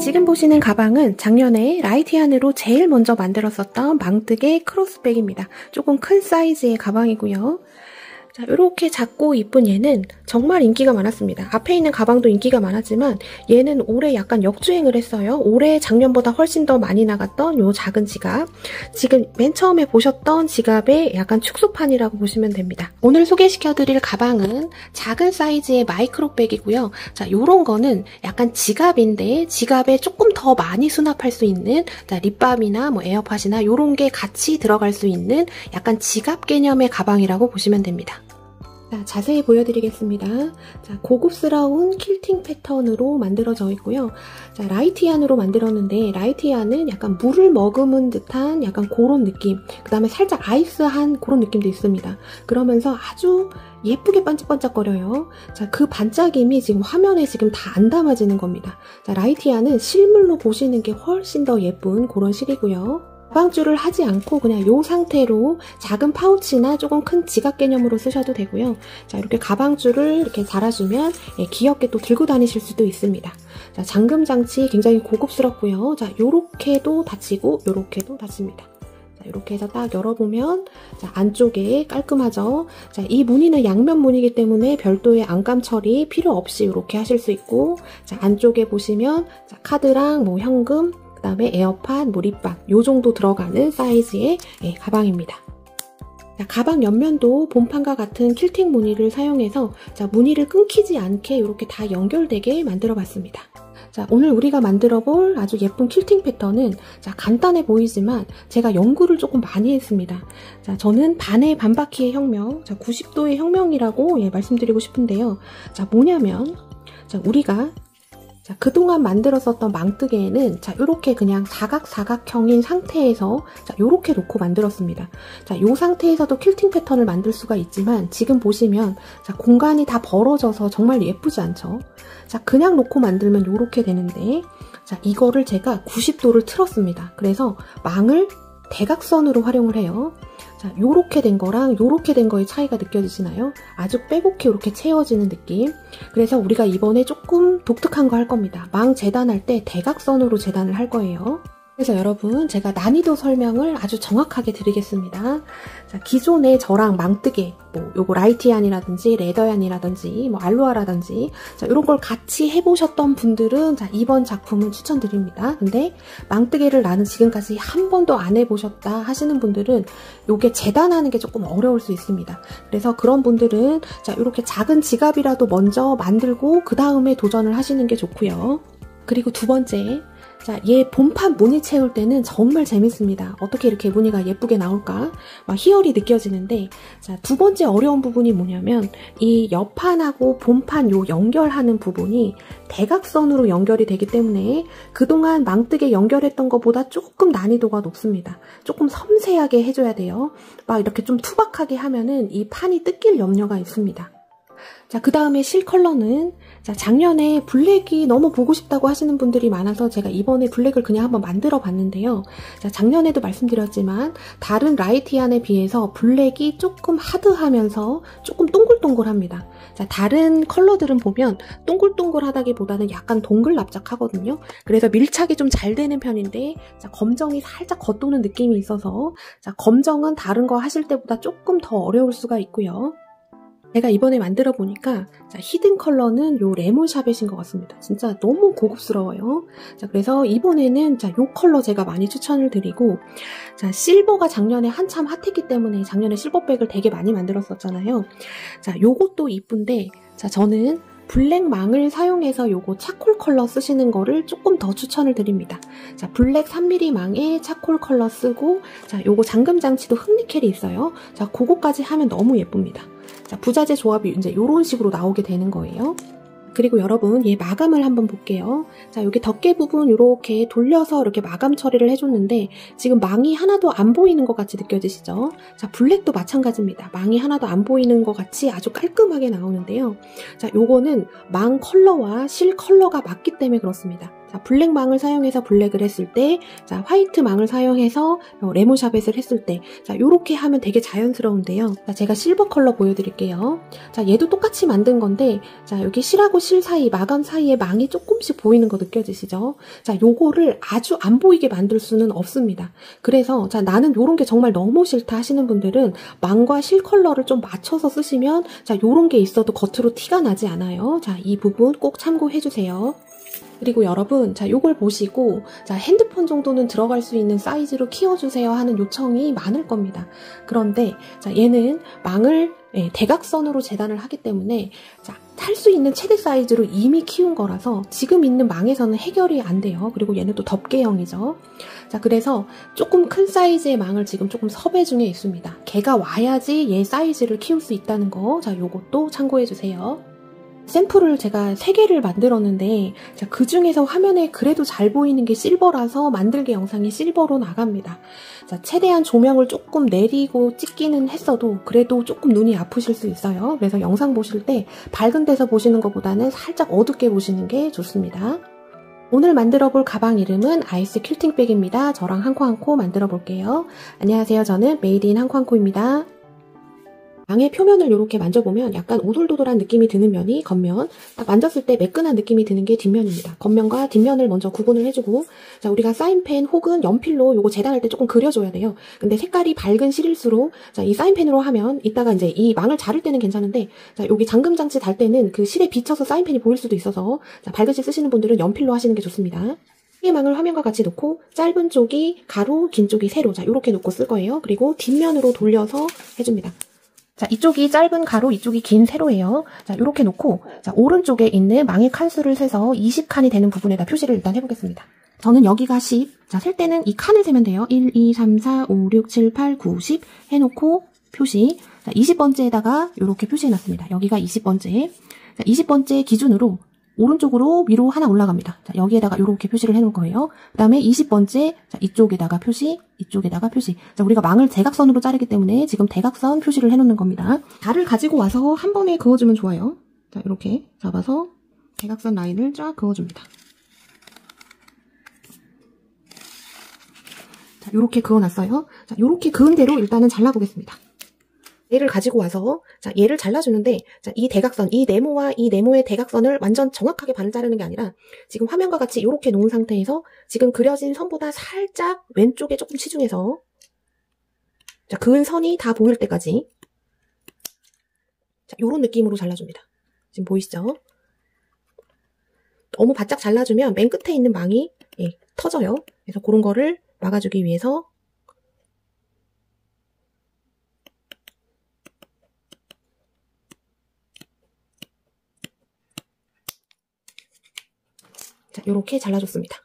지금 보시는 가방은 작년에 라이티안으로 제일 먼저 만들었었던 망뜨개 크로스백입니다. 조금 큰 사이즈의 가방이고요. 자, 이렇게 작고 이쁜 얘는 정말 인기가 많았습니다. 앞에 있는 가방도 인기가 많았지만 얘는 올해 약간 역주행을 했어요. 올해 작년보다 훨씬 더 많이 나갔던 요 작은 지갑. 지금 맨 처음에 보셨던 지갑의 약간 축소판이라고 보시면 됩니다. 오늘 소개시켜드릴 가방은 작은 사이즈의 마이크로백이고요. 자, 요런 거는 약간 지갑인데 지갑에 조금 더 많이 수납할 수 있는 립밤이나 뭐 에어팟이나 요런 게 같이 들어갈 수 있는 약간 지갑 개념의 가방이라고 보시면 됩니다. 자, 자세히 보여드리겠습니다. 자, 고급스러운 퀼팅 패턴으로 만들어져 있고요. 자, 라이티안으로 만들었는데 라이티안은 약간 물을 머금은 듯한 약간 그런 느낌, 그 다음에 살짝 아이스한 그런 느낌도 있습니다. 그러면서 아주 예쁘게 반짝반짝거려요. 자, 그 반짝임이 지금 화면에 지금 다 안 담아지는 겁니다. 자, 라이티안은 실물로 보시는 게 훨씬 더 예쁜 그런 실이고요. 가방줄을 하지 않고 그냥 이 상태로 작은 파우치나 조금 큰 지갑 개념으로 쓰셔도 되고요. 자, 이렇게 가방줄을 이렇게 달아주면 귀엽게 또 들고 다니실 수도 있습니다. 자, 잠금 장치 굉장히 고급스럽고요. 자, 요렇게도 닫히고 요렇게도 닫힙니다. 자, 이렇게 해서 딱 열어보면 자, 안쪽에 깔끔하죠. 자, 이 무늬는 양면 무늬이기 때문에 별도의 안감 처리 필요 없이 이렇게 하실 수 있고, 자, 안쪽에 보시면 자, 카드랑 뭐 현금, 그 다음에 에어팟, 립밤 요 정도 들어가는 사이즈의 가방입니다. 자, 가방 옆면도 본판과 같은 퀼팅 무늬를 사용해서 자, 무늬를 끊기지 않게 이렇게 다 연결되게 만들어 봤습니다. 자, 오늘 우리가 만들어 볼 아주 예쁜 퀼팅 패턴은 자, 간단해 보이지만 제가 연구를 조금 많이 했습니다. 자, 저는 반의 반바퀴의 혁명, 자, 90도의 혁명이라고 말씀드리고 싶은데요. 자, 뭐냐면 자, 우리가 자, 그동안 만들었었던 망뜨개에는 자, 요렇게 그냥 사각사각형인 상태에서 자, 요렇게 놓고 만들었습니다. 자, 요 상태에서도 퀼팅 패턴을 만들 수가 있지만 지금 보시면 자, 공간이 다 벌어져서 정말 예쁘지 않죠? 자, 그냥 놓고 만들면 요렇게 되는데 자, 이거를 제가 90도를 틀었습니다. 그래서 망을 대각선으로 활용을 해요. 자, 요렇게 된 거랑 요렇게 된 거의 차이가 느껴지시나요? 아주 빼곡히 이렇게 채워지는 느낌. 그래서 우리가 이번에 조금 독특한 거 할 겁니다. 망 재단할 때 대각선으로 재단을 할 거예요. 그래서 여러분 제가 난이도 설명을 아주 정확하게 드리겠습니다. 자, 기존에 저랑 망뜨개, 뭐 요거 라이티안이라든지 레더얀이라든지 뭐 알로아라든지 자, 이런 걸 같이 해보셨던 분들은 자, 이번 작품은 추천드립니다. 근데 망뜨개를 나는 지금까지 한 번도 안 해보셨다 하시는 분들은 요게 재단하는 게 조금 어려울 수 있습니다. 그래서 그런 분들은 자, 이렇게 작은 지갑이라도 먼저 만들고 그 다음에 도전을 하시는 게 좋고요. 그리고 두 번째, 자, 얘 본판 무늬 채울 때는 정말 재밌습니다. 어떻게 이렇게 무늬가 예쁘게 나올까? 막 희열이 느껴지는데, 자, 두 번째 어려운 부분이 뭐냐면, 이 옆판하고 본판 요 연결하는 부분이 대각선으로 연결이 되기 때문에 그동안 망뜨개 연결했던 것보다 조금 난이도가 높습니다. 조금 섬세하게 해줘야 돼요. 막 이렇게 좀 투박하게 하면은 이 판이 뜯길 염려가 있습니다. 자, 그 다음에 실 컬러는 자, 작년에 블랙이 너무 보고 싶다고 하시는 분들이 많아서 제가 이번에 블랙을 그냥 한번 만들어 봤는데요. 자, 작년에도 말씀드렸지만 다른 라이티안에 비해서 블랙이 조금 하드하면서 조금 동글동글합니다. 자, 다른 컬러들은 보면 동글동글하다기보다는 약간 동글납작하거든요. 그래서 밀착이 좀 잘 되는 편인데 자, 검정이 살짝 겉도는 느낌이 있어서 자, 검정은 다른 거 하실 때보다 조금 더 어려울 수가 있고요. 제가 이번에 만들어 보니까 자, 히든 컬러는 요 레몬샤벳인 것 같습니다. 진짜 너무 고급스러워요. 자, 그래서 이번에는 자, 요 컬러 제가 많이 추천을 드리고 자, 실버가 작년에 한참 핫했기 때문에 작년에 실버백을 되게 많이 만들었었잖아요. 자, 요것도 이쁜데 자, 저는 블랙 망을 사용해서 요거 차콜 컬러 쓰시는 거를 조금 더 추천을 드립니다. 자, 블랙 3mm 망에 차콜 컬러 쓰고 자, 요거 잠금 장치도 흑니켈이 있어요. 자, 그거까지 하면 너무 예쁩니다. 자, 부자재 조합이 이제 이런 식으로 나오게 되는 거예요. 그리고 여러분 얘 마감을 한번 볼게요. 자, 여기 덮개 부분 이렇게 돌려서 이렇게 마감 처리를 해줬는데 지금 망이 하나도 안 보이는 것 같이 느껴지시죠? 자, 블랙도 마찬가지입니다. 망이 하나도 안 보이는 것 같이 아주 깔끔하게 나오는데요. 자, 요거는 망 컬러와 실 컬러가 맞기 때문에 그렇습니다. 자, 블랙 망을 사용해서 블랙을 했을 때, 자, 화이트 망을 사용해서 레몬 샤벳을 했을 때, 자, 요렇게 하면 되게 자연스러운데요. 자, 제가 실버 컬러 보여드릴게요. 자, 얘도 똑같이 만든 건데, 자, 여기 실하고 실 사이, 마감 사이에 망이 조금씩 보이는 거 느껴지시죠? 자, 요거를 아주 안 보이게 만들 수는 없습니다. 그래서, 자, 나는 요런 게 정말 너무 싫다 하시는 분들은 망과 실 컬러를 좀 맞춰서 쓰시면, 자, 요런 게 있어도 겉으로 티가 나지 않아요. 자, 이 부분 꼭 참고해주세요. 그리고 여러분, 자, 요걸 보시고, 자, 핸드폰 정도는 들어갈 수 있는 사이즈로 키워주세요 하는 요청이 많을 겁니다. 그런데, 자, 얘는 망을 대각선으로 재단을 하기 때문에, 자, 할 수 있는 최대 사이즈로 이미 키운 거라서 지금 있는 망에서는 해결이 안 돼요. 그리고 얘는 또 덮개형이죠. 자, 그래서 조금 큰 사이즈의 망을 지금 조금 섭외 중에 있습니다. 걔가 와야지 얘 사이즈를 키울 수 있다는 거, 자, 요것도 참고해주세요. 샘플을 제가 3개를 만들었는데, 자, 그 중에서 화면에 그래도 잘 보이는 게 실버라서 만들기 영상이 실버로 나갑니다. 자, 최대한 조명을 조금 내리고 찍기는 했어도 그래도 조금 눈이 아프실 수 있어요. 그래서 영상 보실 때 밝은 데서 보시는 것보다는 살짝 어둡게 보시는 게 좋습니다. 오늘 만들어 볼 가방 이름은 아이스 퀼팅백입니다. 저랑 한코한코 만들어 볼게요. 안녕하세요. 저는 메이드인 한코한코입니다. 망의 표면을 이렇게 만져보면 약간 오돌도돌한 느낌이 드는 면이 겉면, 딱 만졌을 때 매끈한 느낌이 드는 게 뒷면입니다. 겉면과 뒷면을 먼저 구분을 해주고, 자, 우리가 사인펜 혹은 연필로 요거 재단할 때 조금 그려줘야 돼요. 근데 색깔이 밝은 실일수록, 자, 이 사인펜으로 하면 이따가 이제 이 망을 자를 때는 괜찮은데, 자, 여기 잠금장치 달 때는 그 실에 비쳐서 사인펜이 보일 수도 있어서, 자, 밝은 실 쓰시는 분들은 연필로 하시는 게 좋습니다. 이 망을 화면과 같이 놓고 짧은 쪽이 가로, 긴 쪽이 세로, 자, 이렇게 놓고 쓸 거예요. 그리고 뒷면으로 돌려서 해줍니다. 자, 이쪽이 짧은 가로, 이쪽이 긴 세로예요. 자, 이렇게 놓고, 자, 오른쪽에 있는 망의 칸수를 세서 20칸이 되는 부분에다 표시를 일단 해보겠습니다. 저는 여기가 10. 자, 셀 때는 이 칸을 세면 돼요. 1, 2, 3, 4, 5, 6, 7, 8, 9, 10 해놓고 표시. 자, 20번째에다가 이렇게 표시해놨습니다. 여기가 20번째. 자, 20번째 기준으로 오른쪽으로 위로 하나 올라갑니다. 자, 여기에다가 이렇게 표시를 해놓을 거예요. 그 다음에 20번째, 자, 이쪽에다가 표시, 이쪽에다가 표시. 자, 우리가 망을 대각선으로 자르기 때문에 지금 대각선 표시를 해놓는 겁니다. 달을 가지고 와서 한 번에 그어주면 좋아요. 자, 이렇게 잡아서 대각선 라인을 쫙 그어줍니다. 자, 이렇게 그어놨어요. 자, 이렇게 그은 대로 일단은 잘라보겠습니다. 얘를 가지고 와서, 자, 얘를 잘라주는데, 자, 이 대각선, 이 네모와 이 네모의 대각선을 완전 정확하게 반을 자르는 게 아니라, 지금 화면과 같이 이렇게 놓은 상태에서, 지금 그려진 선보다 살짝 왼쪽에 조금 치중해서, 자, 그은 선이 다 보일 때까지, 자, 요런 느낌으로 잘라줍니다. 지금 보이시죠? 너무 바짝 잘라주면 맨 끝에 있는 망이, 예, 터져요. 그래서 그런 거를 막아주기 위해서, 자, 요렇게 잘라줬습니다.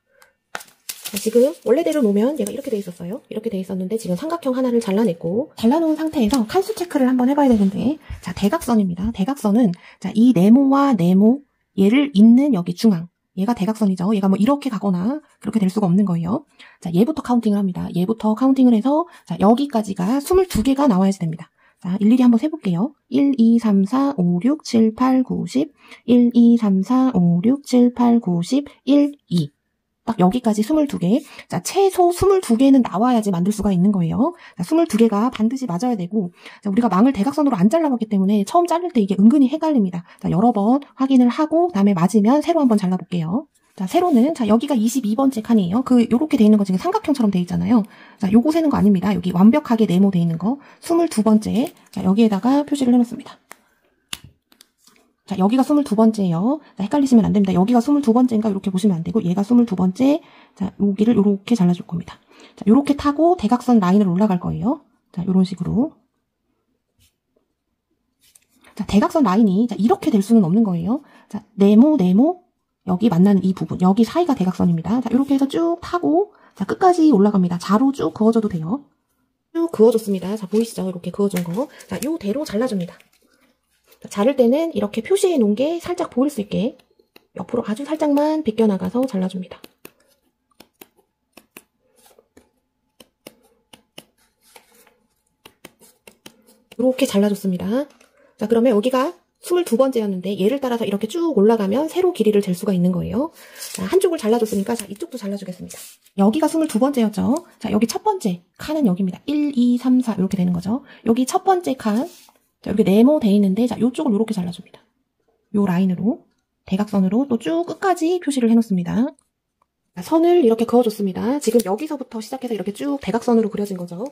자, 지금 원래대로 놓으면 얘가 이렇게 돼 있었어요. 이렇게 돼 있었는데 지금 삼각형 하나를 잘라냈고, 잘라놓은 상태에서 칸수 체크를 한번 해봐야 되는데, 자, 대각선입니다. 대각선은, 자, 이 네모와 네모, 얘를 잇는 여기 중앙, 얘가 대각선이죠. 얘가 뭐 이렇게 가거나 그렇게 될 수가 없는 거예요. 자, 얘부터 카운팅을 합니다. 얘부터 카운팅을 해서, 자, 여기까지가 22개가 나와야지 됩니다. 자, 일일이 한번 세볼게요. 1, 2, 3, 4, 5, 6, 7, 8, 9, 10. 1, 2, 3, 4, 5, 6, 7, 8, 9, 10. 1, 2. 딱 여기까지 22개. 자, 최소 22개는 나와야지 만들 수가 있는 거예요. 자, 22개가 반드시 맞아야 되고, 자, 우리가 망을 대각선으로 안 잘라봤기 때문에 처음 자를 때 이게 은근히 헷갈립니다. 자, 여러 번 확인을 하고, 그다음에 맞으면 세로 한번 잘라볼게요. 자, 세로는, 자, 여기가 22번째 칸이에요. 요렇게 돼 있는 거 지금 삼각형처럼 돼 있잖아요. 자, 요거 세는 거 아닙니다. 여기 완벽하게 네모 돼 있는 거. 22번째. 자, 여기에다가 표시를 해놓습니다. 자, 여기가 22번째예요. 자, 헷갈리시면 안 됩니다. 여기가 22번째인가 이렇게 보시면 안 되고, 얘가 22번째. 자, 여기를 요렇게 잘라줄 겁니다. 자, 요렇게 타고 대각선 라인을 올라갈 거예요. 자, 요런 식으로. 자, 대각선 라인이, 자, 이렇게 될 수는 없는 거예요. 자, 네모, 네모. 여기 만나는 이 부분, 여기 사이가 대각선입니다. 자, 이렇게 해서 쭉 타고, 자, 끝까지 올라갑니다. 자로 쭉 그어줘도 돼요. 쭉 그어줬습니다. 자, 보이시죠? 이렇게 그어준 거. 자, 요대로 잘라줍니다. 자, 자를 때는 이렇게 표시해 놓은 게 살짝 보일 수 있게 옆으로 아주 살짝만 비껴나가서 잘라줍니다. 이렇게 잘라줬습니다. 자, 그러면 여기가 22번째였는데 얘를 따라서 이렇게 쭉 올라가면 세로 길이를 잴 수가 있는 거예요. 자, 한쪽을 잘라줬으니까 자, 이쪽도 잘라주겠습니다. 여기가 22번째였죠. 자, 여기 첫 번째 칸은 여기입니다. 1, 2, 3, 4 이렇게 되는 거죠. 여기 첫 번째 칸, 자, 이렇게 네모 돼 있는데 자, 이쪽을 이렇게 잘라줍니다. 요 라인으로 대각선으로 또 쭉 끝까지 표시를 해놓습니다. 자, 선을 이렇게 그어줬습니다. 지금 여기서부터 시작해서 이렇게 쭉 대각선으로 그려진 거죠.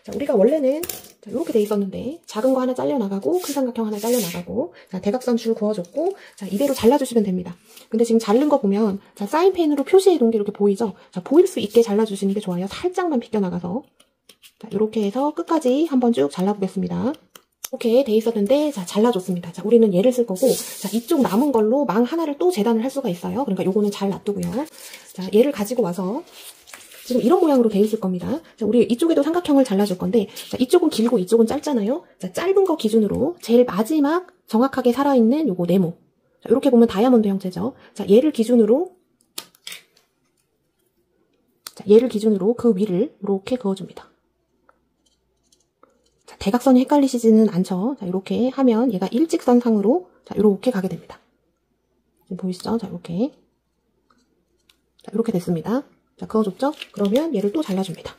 자, 우리가 원래는 자, 이렇게 돼 있었는데 작은 거 하나 잘려나가고 큰 삼각형 하나 잘려나가고 자, 대각선 줄 그어줬고 자, 이대로 잘라주시면 됩니다. 근데 지금 자른 거 보면 자, 사인펜으로 표시해 놓은 게 이렇게 보이죠? 자, 보일 수 있게 잘라주시는 게 좋아요. 살짝만 비껴나가서 자, 이렇게 해서 끝까지 한번 쭉 잘라보겠습니다. 이렇게 돼 있었는데 자, 잘라줬습니다. 자, 우리는 얘를 쓸 거고 자, 이쪽 남은 걸로 망 하나를 또 재단을 할 수가 있어요. 그러니까 요거는 잘 놔두고요. 자, 얘를 가지고 와서 지금 이런 모양으로 돼 있을 겁니다. 자, 우리 이쪽에도 삼각형을 잘라줄 건데 자, 이쪽은 길고 이쪽은 짧잖아요. 자, 짧은 거 기준으로 제일 마지막 정확하게 살아있는 요거 네모. 자, 이렇게 보면 다이아몬드 형태죠. 자, 얘를 기준으로 그 위를 이렇게 그어줍니다. 자, 대각선이 헷갈리시지는 않죠. 자, 이렇게 하면 얘가 일직선상으로 자, 이렇게 가게 됩니다. 지금 보이시죠? 자, 이렇게. 자, 이렇게 됐습니다. 자, 그어줬죠? 그러면 얘를 또 잘라줍니다.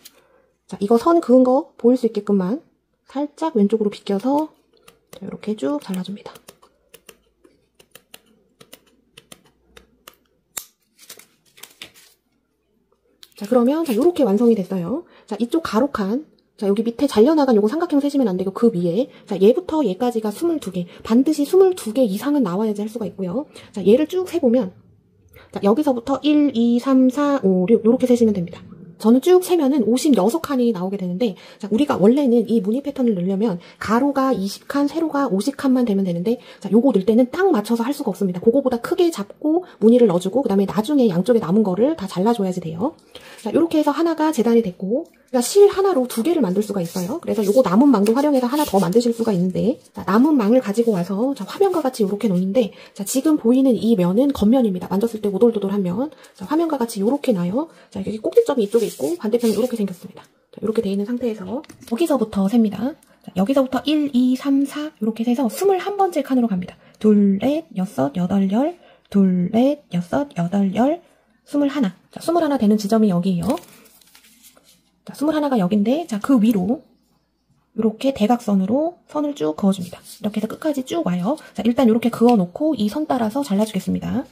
자, 이거 선 그은 거 보일 수 있게끔만 살짝 왼쪽으로 비껴서 자, 이렇게 쭉 잘라줍니다. 자, 그러면 자, 이렇게 완성이 됐어요. 자, 이쪽 가로칸 자, 여기 밑에 잘려나간 요거 삼각형 세시면 안 되고 그 위에 자, 얘부터 얘까지가 22개 반드시 22개 이상은 나와야지 할 수가 있고요. 자, 얘를 쭉 세보면 자, 여기서부터 1, 2, 3, 4, 5, 6 이렇게 세시면 됩니다. 저는 쭉 세면은 56칸이 나오게 되는데 자, 우리가 원래는 이 무늬 패턴을 넣으려면 가로가 20칸, 세로가 50칸만 되면 되는데 자, 요거 넣을 때는 딱 맞춰서 할 수가 없습니다. 그거보다 크게 잡고 무늬를 넣어주고 그 다음에 나중에 양쪽에 남은 거를 다 잘라줘야지 돼요. 자, 요렇게 해서 하나가 재단이 됐고 그러니까 실 하나로 2개를 만들 수가 있어요. 그래서 요거 남은 망도 활용해서 하나 더 만드실 수가 있는데 자, 남은 망을 가지고 와서 자, 화면과 같이 요렇게 놓는데 자, 지금 보이는 이 면은 겉면입니다. 만졌을 때 오돌도돌한 면. 자, 화면과 같이 요렇게 나요. 자, 여기 꼭지점이 이쪽에 있고 반대편은 이렇게 생겼습니다. 자, 이렇게 돼 있는 상태에서 여기서부터 셉니다. 자, 여기서부터 1, 2, 3, 4 이렇게 세서 21번째 칸으로 갑니다. 둘, 넷, 여섯, 여덟, 열, 둘, 넷, 여섯, 여덟, 열, 21. 자, 21 되는 지점이 여기예요. 자, 21가 여긴데 자, 그 위로 이렇게 대각선으로 선을 쭉 그어줍니다. 이렇게 해서 끝까지 쭉 와요. 자, 일단 이렇게 그어놓고 이 선 따라서 잘라주겠습니다.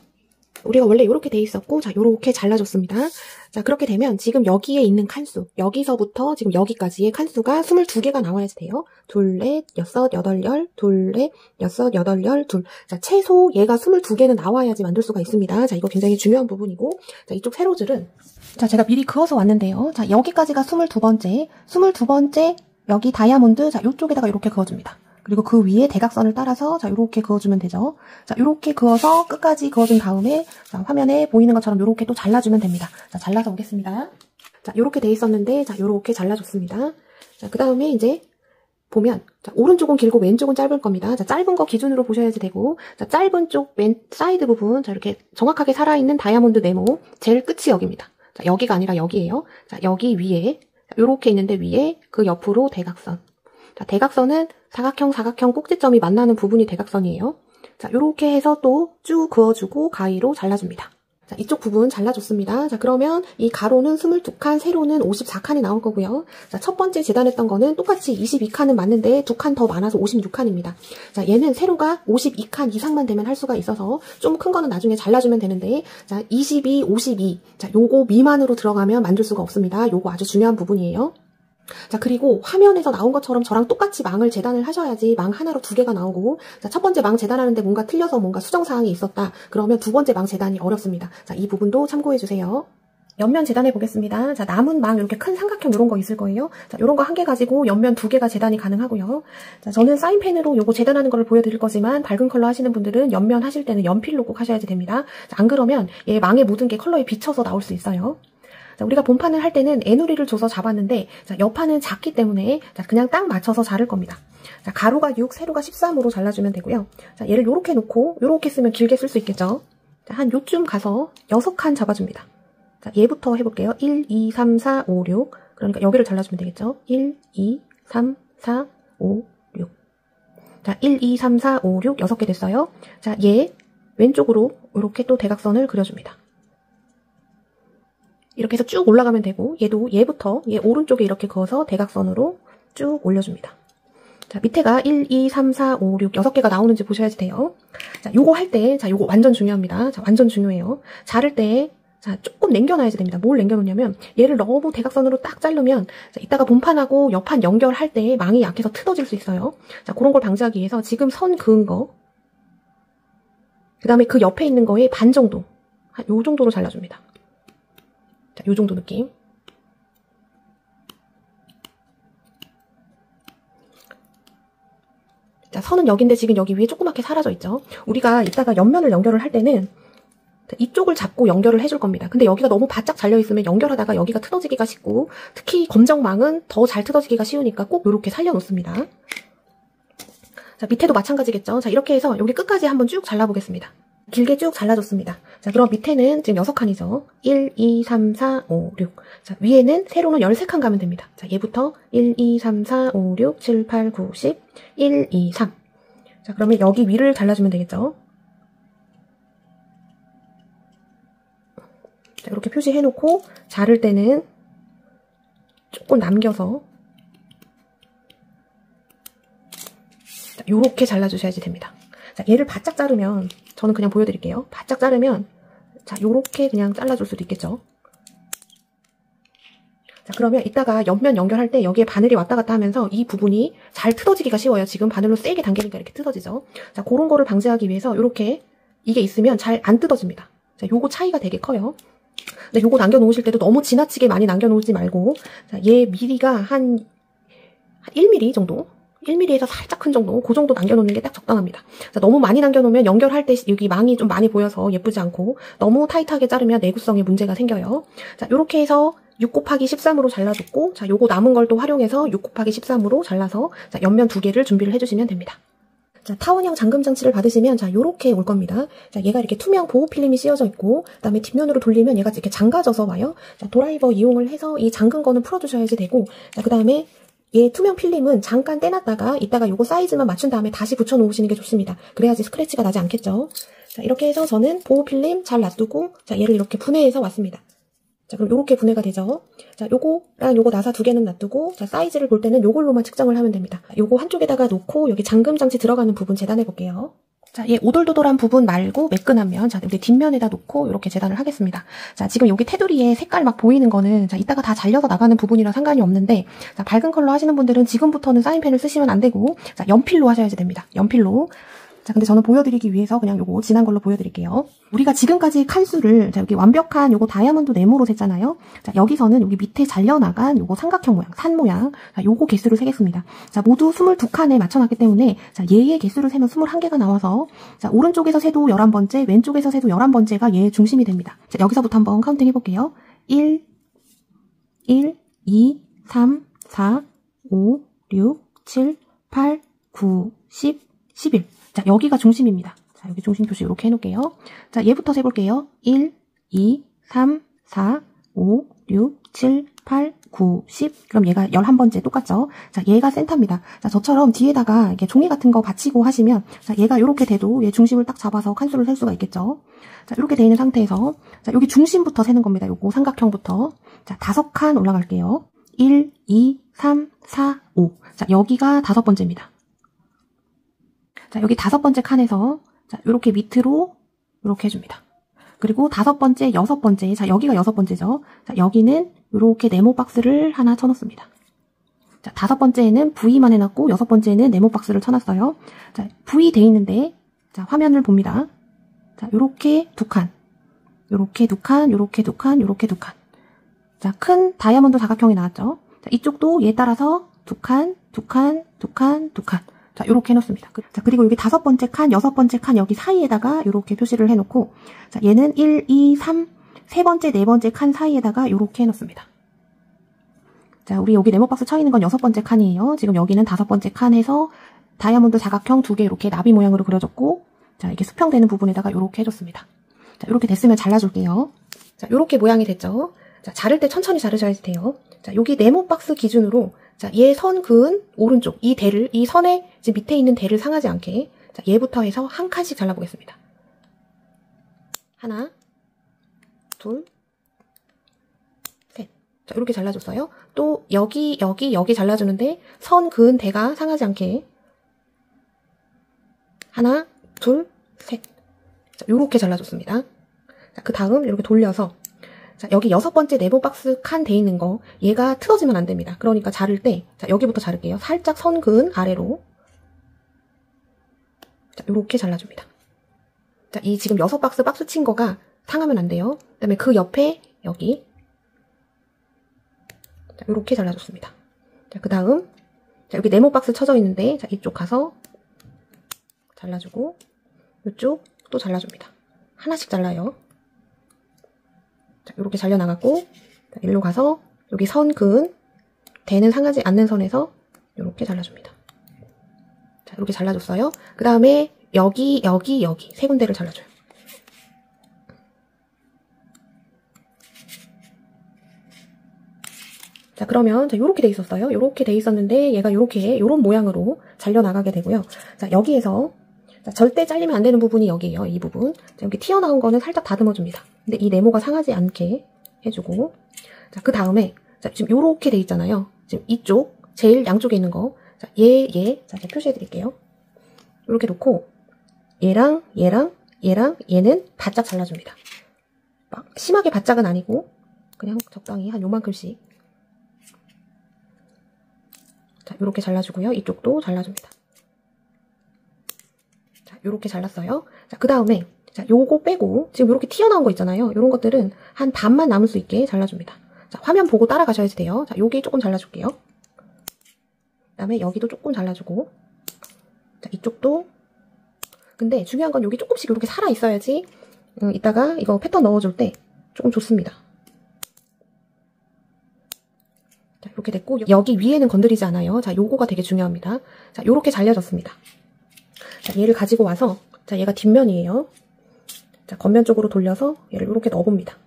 우리가 원래 이렇게 돼 있었고 자, 이렇게 잘라줬습니다. 자, 그렇게 되면 지금 여기에 있는 칸수 여기서부터 지금 여기까지의 칸수가 22개가 나와야지 돼요. 둘, 넷, 여섯, 여덟, 열, 둘, 넷, 여섯, 여덟, 열, 둘. 자, 최소 얘가 22개는 나와야지 만들 수가 있습니다. 자, 이거 굉장히 중요한 부분이고 자, 이쪽 세로줄은 자, 제가 미리 그어서 왔는데요. 자, 여기까지가 22번째 여기 다이아몬드 자, 요쪽에다가 이렇게 그어줍니다. 그리고 그 위에 대각선을 따라서 자, 요렇게 그어주면 되죠. 자, 요렇게 그어서 끝까지 그어준 다음에 자, 화면에 보이는 것처럼 요렇게 또 잘라주면 됩니다. 자, 잘라서 오겠습니다. 자, 요렇게 돼 있었는데 자, 요렇게 잘라줬습니다. 자, 그 다음에 이제 보면 자, 오른쪽은 길고 왼쪽은 짧을 겁니다. 자, 짧은 거 기준으로 보셔야지 되고 자, 짧은 쪽 맨 사이드 부분 자, 이렇게 정확하게 살아있는 다이아몬드 네모 제일 끝이 여기입니다. 자, 여기가 아니라 여기예요. 자, 여기 위에 자, 요렇게 있는데 위에 그 옆으로 대각선. 자, 대각선은 사각형 꼭지점이 만나는 부분이 대각선이에요. 자, 요렇게 해서 또 쭉 그어주고 가위로 잘라줍니다. 자, 이쪽 부분 잘라줬습니다. 자, 그러면 이 가로는 22칸, 세로는 54칸이 나올 거고요. 자, 첫 번째 재단했던 거는 똑같이 22칸은 맞는데 2칸 더 많아서 56칸입니다. 자, 얘는 세로가 52칸 이상만 되면 할 수가 있어서 좀 큰 거는 나중에 잘라주면 되는데 자, 22, 52. 자, 요거 미만으로 들어가면 만들 수가 없습니다. 요거 아주 중요한 부분이에요. 자, 그리고 화면에서 나온 것처럼 저랑 똑같이 망을 재단을 하셔야지 망 하나로 2개가 나오고 자, 첫 번째 망 재단하는데 뭔가 틀려서 뭔가 수정사항이 있었다. 그러면 두 번째 망 재단이 어렵습니다. 자, 이 부분도 참고해주세요. 옆면 재단해 보겠습니다. 자, 남은 망 이렇게 큰 삼각형 이런 거 있을 거예요. 자, 이런 거 1개 가지고 옆면 2개가 재단이 가능하고요. 자, 저는 사인펜으로 요거 재단하는 거를 보여드릴 거지만 밝은 컬러 하시는 분들은 옆면 하실 때는 연필로 꼭 하셔야지 됩니다. 자, 안 그러면 얘 망에 묻은 게 컬러에 비쳐서 나올 수 있어요. 자, 우리가 본판을 할 때는 애누리를 줘서 잡았는데 자, 옆판은 작기 때문에 자, 그냥 딱 맞춰서 자를 겁니다. 자, 가로가 6, 세로가 13으로 잘라주면 되고요. 자, 얘를 요렇게 놓고 요렇게 쓰면 길게 쓸 수 있겠죠. 자, 한 요쯤 가서 6칸 잡아줍니다. 자, 얘부터 해볼게요. 1, 2, 3, 4, 5, 6 그러니까 여기를 잘라주면 되겠죠. 1, 2, 3, 4, 5, 6 자, 1, 2, 3, 4, 5, 6, 6개 됐어요. 자, 얘 왼쪽으로 이렇게 또 대각선을 그려줍니다. 이렇게 해서 쭉 올라가면 되고, 얘도 얘부터 얘 오른쪽에 이렇게 그어서 대각선으로 쭉 올려줍니다. 자, 밑에가 1, 2, 3, 4, 5, 6, 6개가 나오는지 보셔야지 돼요. 자, 요거 할 때, 자, 요거 완전 중요합니다. 자, 완전 중요해요. 자를 때, 자, 조금 남겨놔야지 됩니다. 뭘 남겨놓냐면, 얘를 너무 대각선으로 딱 자르면, 자, 이따가 본판하고 옆판 연결할 때 망이 약해서 틀어질 수 있어요. 자, 그런 걸 방지하기 위해서 지금 선 그은 거, 그 다음에 그 옆에 있는 거에 반 정도, 한 요 정도로 잘라줍니다. 자, 요 정도 느낌. 자, 선은 여기인데 지금 여기 위에 조그맣게 사라져 있죠. 우리가 이따가 옆면을 연결을 할 때는 이쪽을 잡고 연결을 해줄 겁니다. 근데 여기가 너무 바짝 잘려있으면 연결하다가 여기가 틀어지기가 쉽고, 특히 검정망은 더 잘 틀어지기가 쉬우니까 꼭 이렇게 살려놓습니다. 자, 밑에도 마찬가지겠죠. 자, 이렇게 해서 여기 끝까지 한번 쭉 잘라보겠습니다. 길게 쭉 잘라줬습니다. 자, 그럼 밑에는 지금 6칸이죠. 1, 2, 3, 4, 5, 6. 자, 위에는 세로는 13칸 가면 됩니다. 자, 얘부터 1, 2, 3, 4, 5, 6, 7, 8, 9, 10, 1, 2, 3. 자, 그러면 여기 위를 잘라주면 되겠죠. 자, 이렇게 표시해놓고 자를 때는 조금 남겨서 자, 요렇게 잘라주셔야지 됩니다. 자, 얘를 바짝 자르면, 저는 그냥 보여드릴게요. 바짝 자르면, 자, 요렇게 그냥 잘라줄 수도 있겠죠. 자, 그러면 이따가 옆면 연결할 때 여기에 바늘이 왔다 갔다 하면서 이 부분이 잘 뜯어지기가 쉬워요. 지금 바늘로 세게 당기니까 이렇게 뜯어지죠. 자, 그런 거를 방지하기 위해서 요렇게 이게 있으면 잘 안 뜯어집니다. 자, 요거 차이가 되게 커요. 근데 요거 남겨놓으실 때도 너무 지나치게 많이 남겨놓지 말고, 자, 얘 미리가 한 1mm 정도? 1mm에서 살짝 큰 정도, 그 정도 남겨놓는 게 딱 적당합니다. 자, 너무 많이 남겨놓으면 연결할 때 여기 망이 좀 많이 보여서 예쁘지 않고, 너무 타이트하게 자르면 내구성에 문제가 생겨요. 자, 요렇게 해서 6 곱하기 13으로 잘라줬고, 자, 요거 남은 걸 또 활용해서 6 곱하기 13으로 잘라서, 자, 옆면 2개를 준비를 해주시면 됩니다. 자, 타원형 잠금 장치를 받으시면, 자, 요렇게 올 겁니다. 자, 얘가 이렇게 투명 보호 필름이 씌워져 있고, 그 다음에 뒷면으로 돌리면 얘가 이렇게 잠가져서 와요. 자, 드라이버 이용을 해서 이 잠근 거는 풀어주셔야지 되고, 자, 그 다음에 얘 투명 필름은 잠깐 떼놨다가 이따가 요거 사이즈만 맞춘 다음에 다시 붙여놓으시는 게 좋습니다. 그래야지 스크래치가 나지 않겠죠. 자, 이렇게 해서 저는 보호 필름 잘 놔두고, 자, 얘를 이렇게 분해해서 왔습니다. 자, 그럼 요렇게 분해가 되죠. 자, 요거랑 요거 나사 2개는 놔두고, 자, 사이즈를 볼 때는 요걸로만 측정을 하면 됩니다. 요거 한쪽에다가 놓고 여기 잠금 장치 들어가는 부분 재단해 볼게요. 자, 얘 오돌도돌한 부분 말고 매끈한 면, 자, 우리 뒷면에다 놓고 이렇게 재단을 하겠습니다. 자, 지금 여기 테두리에 색깔 막 보이는 거는, 자, 이따가 다 잘려서 나가는 부분이라 상관이 없는데, 자, 밝은 컬러 하시는 분들은 지금부터는 사인펜을 쓰시면 안 되고, 자, 연필로 하셔야지 됩니다. 연필로. 자, 근데 저는 보여드리기 위해서 그냥 요거 진한 걸로 보여드릴게요. 우리가 지금까지 칸수를, 자, 여기 완벽한 요거 다이아몬드 네모로 셌잖아요. 자, 여기서는 여기 밑에 잘려나간 요거 삼각형 모양, 산 모양, 자, 요거 개수를 세겠습니다. 자, 모두 22칸에 맞춰놨기 때문에, 자, 얘의 개수를 세면 21개가 나와서, 자, 오른쪽에서 세도 11번째, 왼쪽에서 세도 11번째가 얘의 중심이 됩니다. 자, 여기서부터 한번 카운팅 해볼게요. 1, 2, 3, 4, 5, 6, 7, 8, 9, 10, 11. 자, 여기가 중심입니다. 자, 여기 중심 표시 이렇게 해놓을게요. 자, 얘부터 세볼게요. 1, 2, 3, 4, 5, 6, 7, 8, 9, 10. 그럼 얘가 11번째 똑같죠? 자, 얘가 센터입니다. 자, 저처럼 뒤에다가 이렇게 종이 같은 거 받치고 하시면, 자, 얘가 이렇게 돼도 얘 중심을 딱 잡아서 칸수를 셀 수가 있겠죠? 자, 이렇게 돼 있는 상태에서, 자, 여기 중심부터 세는 겁니다. 요거 삼각형부터. 자, 5칸 올라갈게요. 1, 2, 3, 4, 5. 자, 여기가 5번째입니다. 자, 여기 5번째 칸에서, 자, 요렇게 밑으로, 요렇게 해줍니다. 그리고 5번째, 6번째, 자, 여기가 6번째죠. 자, 여기는 요렇게 네모 박스를 하나 쳐놓습니다. 자, 5번째에는 V만 해놨고, 6번째에는 네모 박스를 쳐놨어요. 자, V 돼 있는데, 자, 화면을 봅니다. 자, 요렇게 2칸. 요렇게 2칸, 요렇게 2칸, 요렇게 2칸. 자, 큰 다이아몬드 사각형이 나왔죠. 자, 이쪽도 얘에 따라서 2칸, 2칸, 2칸, 2칸. 자, 요렇게 해놓습니다. 자, 그리고 여기 5번째 칸, 6번째 칸 여기 사이에다가 요렇게 표시를 해놓고, 자, 얘는 1, 2, 3, 3번째, 4번째 칸 사이에다가 요렇게 해놓습니다. 자, 우리 여기 네모박스 쳐 있는 건 6번째 칸이에요. 지금 여기는 5번째 칸에서 다이아몬드 사각형 2개 이렇게 나비 모양으로 그려줬고, 자, 이게 수평되는 부분에다가 요렇게 해줬습니다. 자, 요렇게 됐으면 잘라줄게요. 자, 요렇게 모양이 됐죠. 자, 자를 때 천천히 자르셔야 돼요. 자, 여기 네모 박스 기준으로, 자, 얘 선 그은 오른쪽, 이 대를, 이 선의 지금 밑에 있는 대를 상하지 않게, 자, 얘부터 해서 한 칸씩 잘라보겠습니다. 하나, 둘, 셋. 자, 이렇게 잘라줬어요. 또 여기 잘라주는데 선 그은 대가 상하지 않게 하나, 둘, 셋. 자, 요렇게 잘라줬습니다. 자, 그 다음 이렇게 돌려서 자, 여기 6번째 네모 박스 칸 돼 있는 거 얘가 틀어지면 안 됩니다. 그러니까 자를 때 자, 여기부터 자를게요. 살짝 선 그은 아래로 자, 요렇게 잘라줍니다. 자, 이 지금 6박스 박스 친 거가 상하면 안 돼요. 그 다음에 그 옆에 여기 자, 요렇게 잘라줬습니다. 자, 그 다음 자, 여기 네모 박스 쳐져 있는데 자, 이쪽 가서 잘라주고 이쪽 또 잘라줍니다. 하나씩 잘라요. 자, 요렇게 잘려나갔고 자, 일로 가서 여기 선 그은 대는 상하지 않는 선에서 요렇게 잘라줍니다. 자, 이렇게 잘라줬어요. 그 다음에 여기 세 군데를 잘라줘요. 자, 그러면 자, 요렇게 돼 있었어요. 요렇게 돼 있었는데 얘가 요런 모양으로 잘려나가게 되고요. 자, 여기에서 자, 절대 잘리면 안 되는 부분이 여기예요. 이 부분. 자, 여기 튀어나온 거는 살짝 다듬어줍니다. 근데 이 네모가 상하지 않게 해주고 자, 그 다음에 자, 지금 요렇게 돼 있잖아요. 지금 이쪽 제일 양쪽에 있는 거 자, 자, 제가 표시해 드릴게요. 요렇게 놓고 얘랑 얘는 바짝 잘라줍니다. 막 심하게 바짝은 아니고 그냥 적당히 한 요만큼씩 자, 요렇게 잘라주고요. 이쪽도 잘라줍니다. 자, 요렇게 잘랐어요. 자, 그 다음에 자, 요거 빼고 지금 요렇게 튀어나온 거 있잖아요. 요런 것들은 한 반만 남을 수 있게 잘라줍니다. 자, 화면 보고 따라가셔야 돼요. 자, 여기 조금 잘라줄게요. 그 다음에 여기도 조금 잘라주고 자, 이쪽도 근데 중요한 건 여기 조금씩 이렇게 살아 있어야지 이따가 이거 패턴 넣어줄 때 조금 좋습니다. 자, 이렇게 됐고 여기 위에는 건드리지 않아요. 자, 요거가 되게 중요합니다. 자, 요렇게 잘려졌습니다. 자, 얘를 가지고 와서 자, 얘가 뒷면이에요. 자, 겉면 쪽으로 돌려서 얘를 이렇게 넣어봅니다.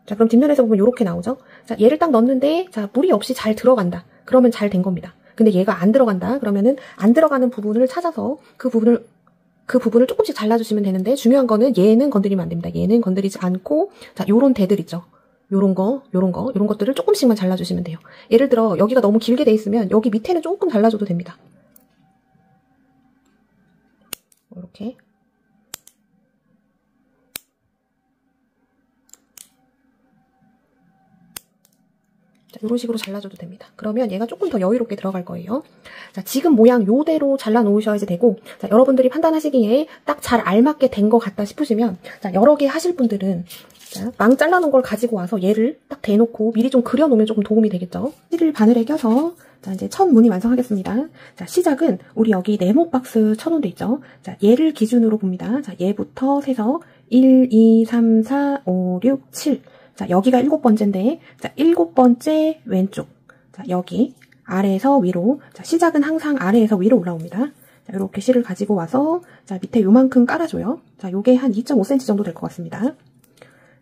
자, 그럼 뒷면에서 보면 이렇게 나오죠? 자, 얘를 딱 넣었는데 자, 무리 없이 잘 들어간다. 그러면 잘 된 겁니다. 근데 얘가 안 들어간다. 그러면은 안 들어가는 부분을 찾아서 그 부분을 조금씩 잘라주시면 되는데 중요한 거는 얘는 건드리면 안 됩니다. 얘는 건드리지 않고 자, 요런 대들 있죠? 요런 것들을 조금씩만 잘라주시면 돼요. 예를 들어 여기가 너무 길게 돼 있으면 여기 밑에는 조금 잘라줘도 됩니다. 이렇게 자, 이런 식으로 잘라줘도 됩니다. 그러면 얘가 조금 더 여유롭게 들어갈 거예요. 자, 지금 모양 요대로 잘라 놓으셔야지 되고 자, 여러분들이 판단하시기에 딱 잘 알맞게 된 것 같다 싶으시면 자, 여러 개 하실 분들은 자, 망 잘라놓은 걸 가지고 와서 얘를 딱 대놓고 미리 좀 그려놓으면 조금 도움이 되겠죠. 실을 바늘에 껴서 자, 이제 첫 무늬 완성하겠습니다. 자, 시작은 우리 여기 네모 박스 쳐놓은 데 있죠. 자, 얘를 기준으로 봅니다. 자, 얘부터 세서 1, 2, 3, 4, 5, 6, 7. 자, 여기가 7번째인데, 자, 7번째 왼쪽. 자, 여기 아래에서 위로. 자, 시작은 항상 아래에서 위로 올라옵니다. 자, 이렇게 실을 가지고 와서 자, 밑에 요만큼 깔아줘요. 자, 요게 한 2.5cm 정도 될 것 같습니다.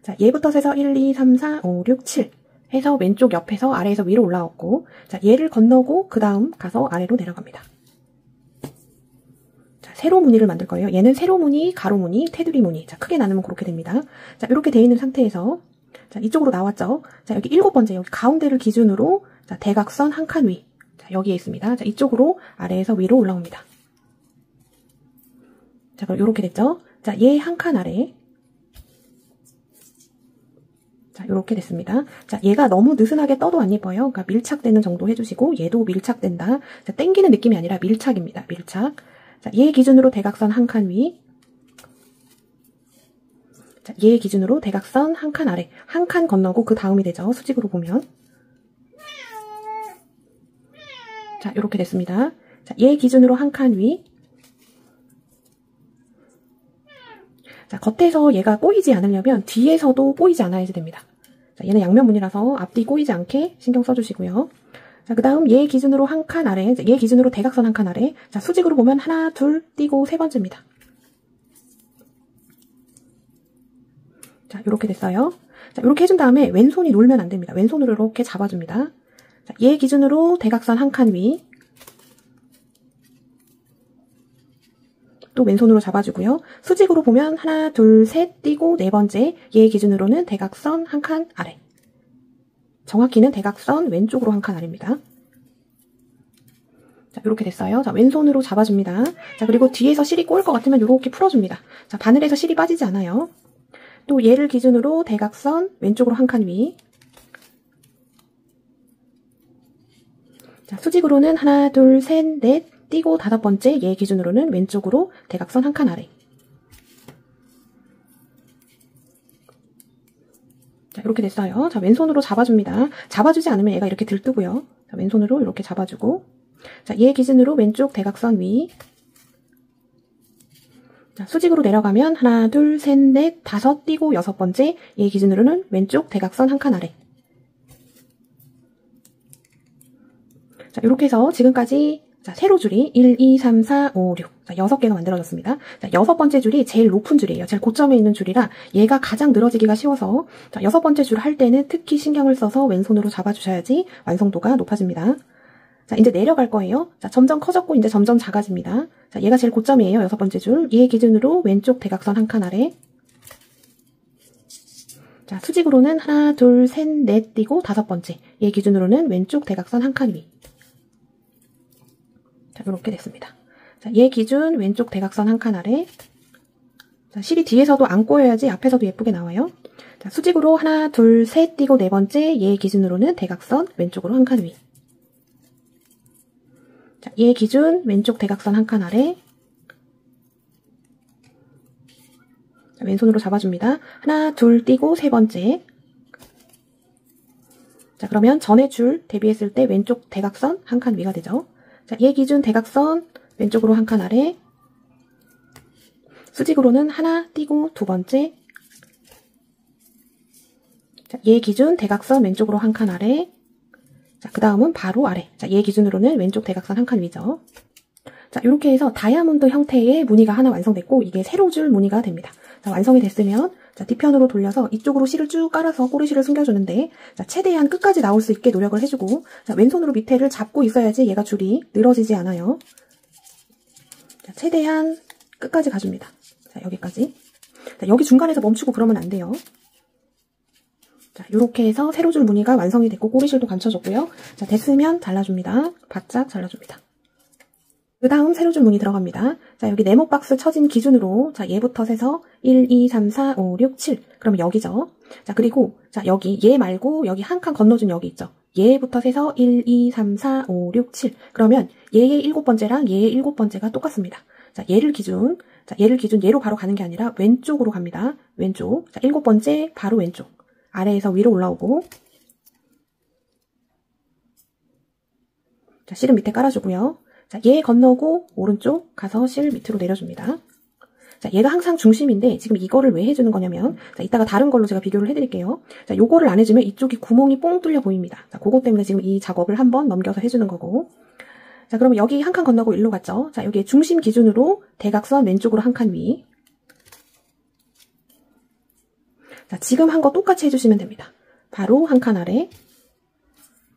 자, 얘부터 세서 1, 2, 3, 4, 5, 6, 7 해서 왼쪽 옆에서 아래에서 위로 올라왔고 자, 얘를 건너고 그 다음 가서 아래로 내려갑니다. 자, 세로 무늬를 만들 거예요. 얘는 세로 무늬, 가로 무늬, 테두리 무늬. 자, 크게 나누면 그렇게 됩니다. 자, 이렇게 돼 있는 상태에서 자, 이쪽으로 나왔죠. 자, 여기 7번째 여기 가운데를 기준으로 자, 대각선 한 칸 위. 자, 여기에 있습니다. 자, 이쪽으로 아래에서 위로 올라옵니다. 자, 그럼 이렇게 됐죠. 자, 얘 한 칸 아래. 자, 요렇게 됐습니다. 자, 얘가 너무 느슨하게 떠도 안 예뻐요. 그러니까 밀착되는 정도 해주시고, 얘도 밀착된다. 자, 땡기는 느낌이 아니라 밀착입니다. 밀착. 자, 얘 기준으로 대각선 한 칸 위. 자, 얘 기준으로 대각선 한 칸 아래. 한 칸 건너고 그 다음이 되죠. 수직으로 보면. 자, 요렇게 됐습니다. 자, 얘 기준으로 한 칸 위. 자, 겉에서 얘가 꼬이지 않으려면 뒤에서도 꼬이지 않아야지 됩니다. 자, 얘는 양면 무늬라서 앞뒤 꼬이지 않게 신경 써주시고요. 자, 그 다음 얘 기준으로 한 칸 아래, 얘 기준으로 대각선 한 칸 아래. 자, 수직으로 보면 하나, 둘, 띄고 세 번째입니다. 자, 이렇게 됐어요. 자, 이렇게 해준 다음에 왼손이 놀면 안 됩니다. 왼손으로 이렇게 잡아줍니다. 자, 얘 기준으로 대각선 한 칸 위. 또 왼손으로 잡아주고요. 수직으로 보면 하나, 둘, 셋 띄고 네 번째 얘 기준으로는 대각선 한 칸 아래. 정확히는 대각선 왼쪽으로 한 칸 아래입니다. 자, 이렇게 됐어요. 자, 왼손으로 잡아줍니다. 자, 그리고 뒤에서 실이 꼬일 것 같으면 이렇게 풀어줍니다. 자, 바늘에서 실이 빠지지 않아요. 또 얘를 기준으로 대각선 왼쪽으로 한 칸 위. 자, 수직으로는 하나, 둘, 셋, 넷 띄고 다섯 번째 얘 기준으로는 왼쪽으로 대각선 한 칸 아래. 자, 이렇게 됐어요. 자, 왼손으로 잡아줍니다. 잡아주지 않으면 얘가 이렇게 들뜨고요. 자, 왼손으로 이렇게 잡아주고. 자, 얘 기준으로 왼쪽 대각선 위. 자, 수직으로 내려가면 하나, 둘, 셋, 넷, 다섯 띄고 여섯 번째 얘 기준으로는 왼쪽 대각선 한 칸 아래. 자, 이렇게 해서 지금까지 자, 세로줄이 1, 2, 3, 4, 5, 6. 자, 6개가 만들어졌습니다. 자, 여섯 번째 줄이 제일 높은 줄이에요. 제일 고점에 있는 줄이라 얘가 가장 늘어지기가 쉬워서 자, 여섯 번째 줄 할 때는 특히 신경을 써서 왼손으로 잡아주셔야지 완성도가 높아집니다. 자, 이제 내려갈 거예요. 자, 점점 커졌고 이제 점점 작아집니다. 자, 얘가 제일 고점이에요. 여섯 번째 줄. 얘 기준으로 왼쪽 대각선 한 칸 아래. 자, 수직으로는 하나, 둘, 셋, 넷 띄고 다섯 번째. 얘 기준으로는 왼쪽 대각선 한 칸 위. 자, 이렇게 됐습니다. 자, 얘 기준 왼쪽 대각선 한 칸 아래. 자, 실이 뒤에서도 안 꼬여야지 앞에서도 예쁘게 나와요. 자, 수직으로 하나, 둘, 셋 띄고 네 번째. 얘 기준으로는 대각선 왼쪽으로 한 칸 위. 자, 얘 기준 왼쪽 대각선 한 칸 아래. 자, 왼손으로 잡아줍니다. 하나, 둘 띄고 세 번째. 자, 그러면 전의 줄 대비했을 때 왼쪽 대각선 한 칸 위가 되죠. 자, 얘 기준 대각선 왼쪽으로 한 칸 아래. 수직으로는 하나 띄고 두 번째. 자, 얘 기준 대각선 왼쪽으로 한 칸 아래. 자, 그 다음은 바로 아래. 자, 얘 기준으로는 왼쪽 대각선 한 칸 위죠. 자, 이렇게 해서 다이아몬드 형태의 무늬가 하나 완성됐고 이게 세로줄 무늬가 됩니다. 자, 완성이 됐으면 자, 뒤편으로 돌려서 이쪽으로 실을 쭉 깔아서 꼬리실을 숨겨주는데 자, 최대한 끝까지 나올 수 있게 노력을 해주고 자, 왼손으로 밑에를 잡고 있어야지 얘가 줄이 늘어지지 않아요. 자, 최대한 끝까지 가줍니다. 자, 여기까지. 자, 여기 중간에서 멈추고 그러면 안 돼요. 자, 이렇게 해서 세로줄 무늬가 완성이 됐고 꼬리실도 감춰줬고요. 자, 됐으면 잘라줍니다. 바짝 잘라줍니다. 그 다음 세로줄 무늬 들어갑니다. 자, 여기 네모 박스 쳐진 기준으로 자, 얘부터 세서 1, 2, 3, 4, 5, 6, 7. 그러면 여기죠. 자, 그리고 자, 여기 얘 말고 여기 한 칸 건너준 여기 있죠. 얘부터 세서 1, 2, 3, 4, 5, 6, 7. 그러면 얘의 일곱 번째랑 얘의 일곱 번째가 똑같습니다. 자, 얘를 기준 얘로 바로 가는 게 아니라 왼쪽으로 갑니다. 왼쪽. 자, 일곱 번째 바로 왼쪽. 아래에서 위로 올라오고. 자, 실은 밑에 깔아주고요. 자, 얘 건너고 오른쪽 가서 실 밑으로 내려줍니다. 자, 얘가 항상 중심인데 지금 이거를 왜 해주는 거냐면 자, 이따가 다른 걸로 제가 비교를 해드릴게요. 자, 요거를 안 해주면 이쪽이 구멍이 뽕 뚫려 보입니다. 자, 그것 때문에 지금 이 작업을 한번 넘겨서 해주는 거고. 자, 그러면 여기 한 칸 건너고 일로 갔죠. 자, 여기 중심 기준으로 대각선 왼쪽으로 한 칸 위. 자, 지금 한 거 똑같이 해주시면 됩니다. 바로 한 칸 아래.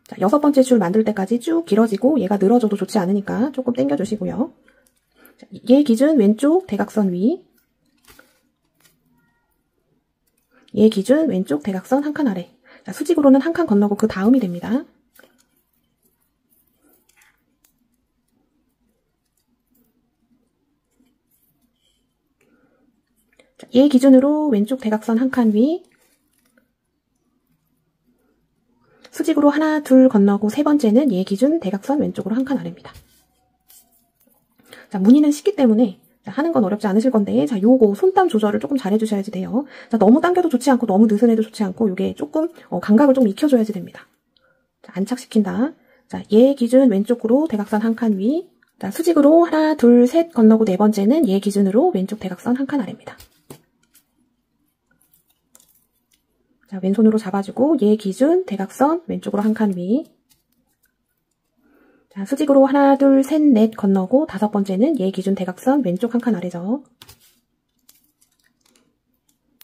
자, 여섯 번째 줄 만들 때까지 쭉 길어지고 얘가 늘어져도 좋지 않으니까 조금 당겨주시고요. 자, 얘 기준 왼쪽 대각선 위. 얘 기준 왼쪽 대각선 한 칸 아래. 자, 수직으로는 한 칸 건너고 그 다음이 됩니다. 자, 얘 기준으로 왼쪽 대각선 한 칸 위. 수직으로 하나, 둘 건너고 세 번째는 얘 기준 대각선 왼쪽으로 한 칸 아래입니다. 자, 무늬는 쉽기 때문에 자, 하는 건 어렵지 않으실 건데 자, 요거 손땀 조절을 조금 잘 해주셔야지 돼요. 자, 너무 당겨도 좋지 않고 너무 느슨해도 좋지 않고 요게 조금 감각을 좀 익혀줘야지 됩니다. 자, 안착시킨다. 자, 얘 기준 왼쪽으로 대각선 한 칸 위. 자, 수직으로 하나, 둘, 셋 건너고 네 번째는 얘 기준으로 왼쪽 대각선 한 칸 아래입니다. 자, 왼손으로 잡아주고 얘 기준 대각선 왼쪽으로 한 칸 위. 자, 수직으로 하나, 둘, 셋, 넷 건너고 다섯 번째는 얘 기준 대각선 왼쪽 한 칸 아래죠.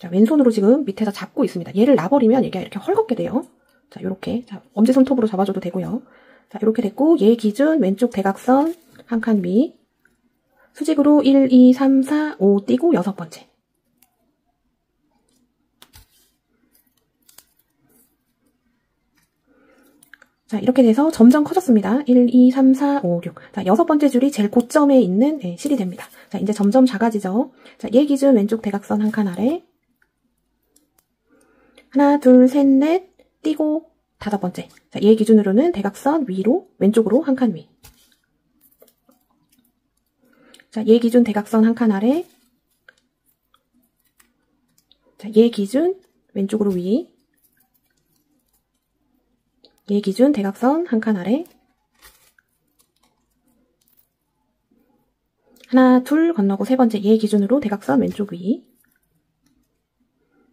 자, 왼손으로 지금 밑에서 잡고 있습니다. 얘를 놔버리면 얘가 이렇게 헐겁게 돼요. 자, 요렇게. 자, 엄지손톱으로 잡아줘도 되고요. 자, 이렇게 됐고, 얘 기준 왼쪽 대각선 한 칸 위. 수직으로 1, 2, 3, 4, 5 띄고 6번째. 자, 이렇게 돼서 점점 커졌습니다. 1, 2, 3, 4, 5, 6. 자, 6번째 줄이 제일 고점에 있는 실이 됩니다. 자, 이제 점점 작아지죠. 자, 얘 기준 왼쪽 대각선 한 칸 아래. 하나, 둘, 셋, 넷, 띄고 5번째. 자, 얘 기준으로는 대각선 위로, 왼쪽으로 한 칸 위. 자, 얘 기준 대각선 한 칸 아래. 자, 얘 기준 왼쪽으로 위. 얘 기준 대각선 한 칸 아래. 하나, 둘 건너고 세 번째 얘 기준으로 대각선 왼쪽 위.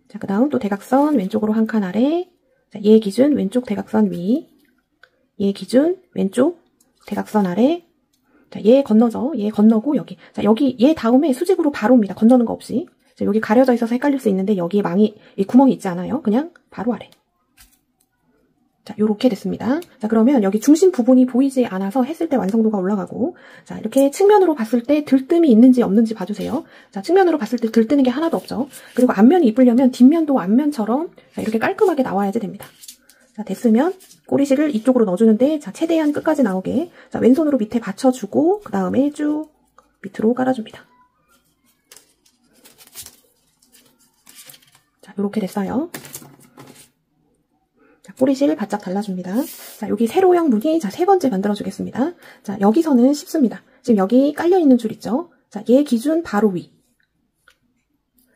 자, 그 다음 또 대각선 왼쪽으로 한 칸 아래. 자, 얘 기준 왼쪽 대각선 위. 얘 기준 왼쪽 대각선 아래. 자, 얘 건너죠. 얘 건너고 여기. 자, 여기 얘 다음에 수직으로 바로 옵니다. 건너는 거 없이. 자, 여기 가려져 있어서 헷갈릴 수 있는데 여기에 이 구멍이 있지 않아요. 그냥 바로 아래. 자, 요렇게 됐습니다. 자, 그러면 여기 중심 부분이 보이지 않아서 했을 때 완성도가 올라가고, 자, 이렇게 측면으로 봤을 때 들뜸이 있는지 없는지 봐주세요. 자, 측면으로 봤을 때 들뜨는 게 하나도 없죠. 그리고 앞면이 이쁘려면 뒷면도 앞면처럼 자, 이렇게 깔끔하게 나와야지 됩니다. 자, 됐으면 꼬리실을 이쪽으로 넣어주는데, 자, 최대한 끝까지 나오게, 자, 왼손으로 밑에 받쳐주고, 그 다음에 쭉 밑으로 깔아줍니다. 자, 요렇게 됐어요. 자, 꼬리실 바짝 달라줍니다. 자, 여기 세로형 무늬, 자, 3번째 만들어주겠습니다. 자, 여기서는 쉽습니다. 지금 여기 깔려있는 줄 있죠? 자, 얘 기준 바로 위.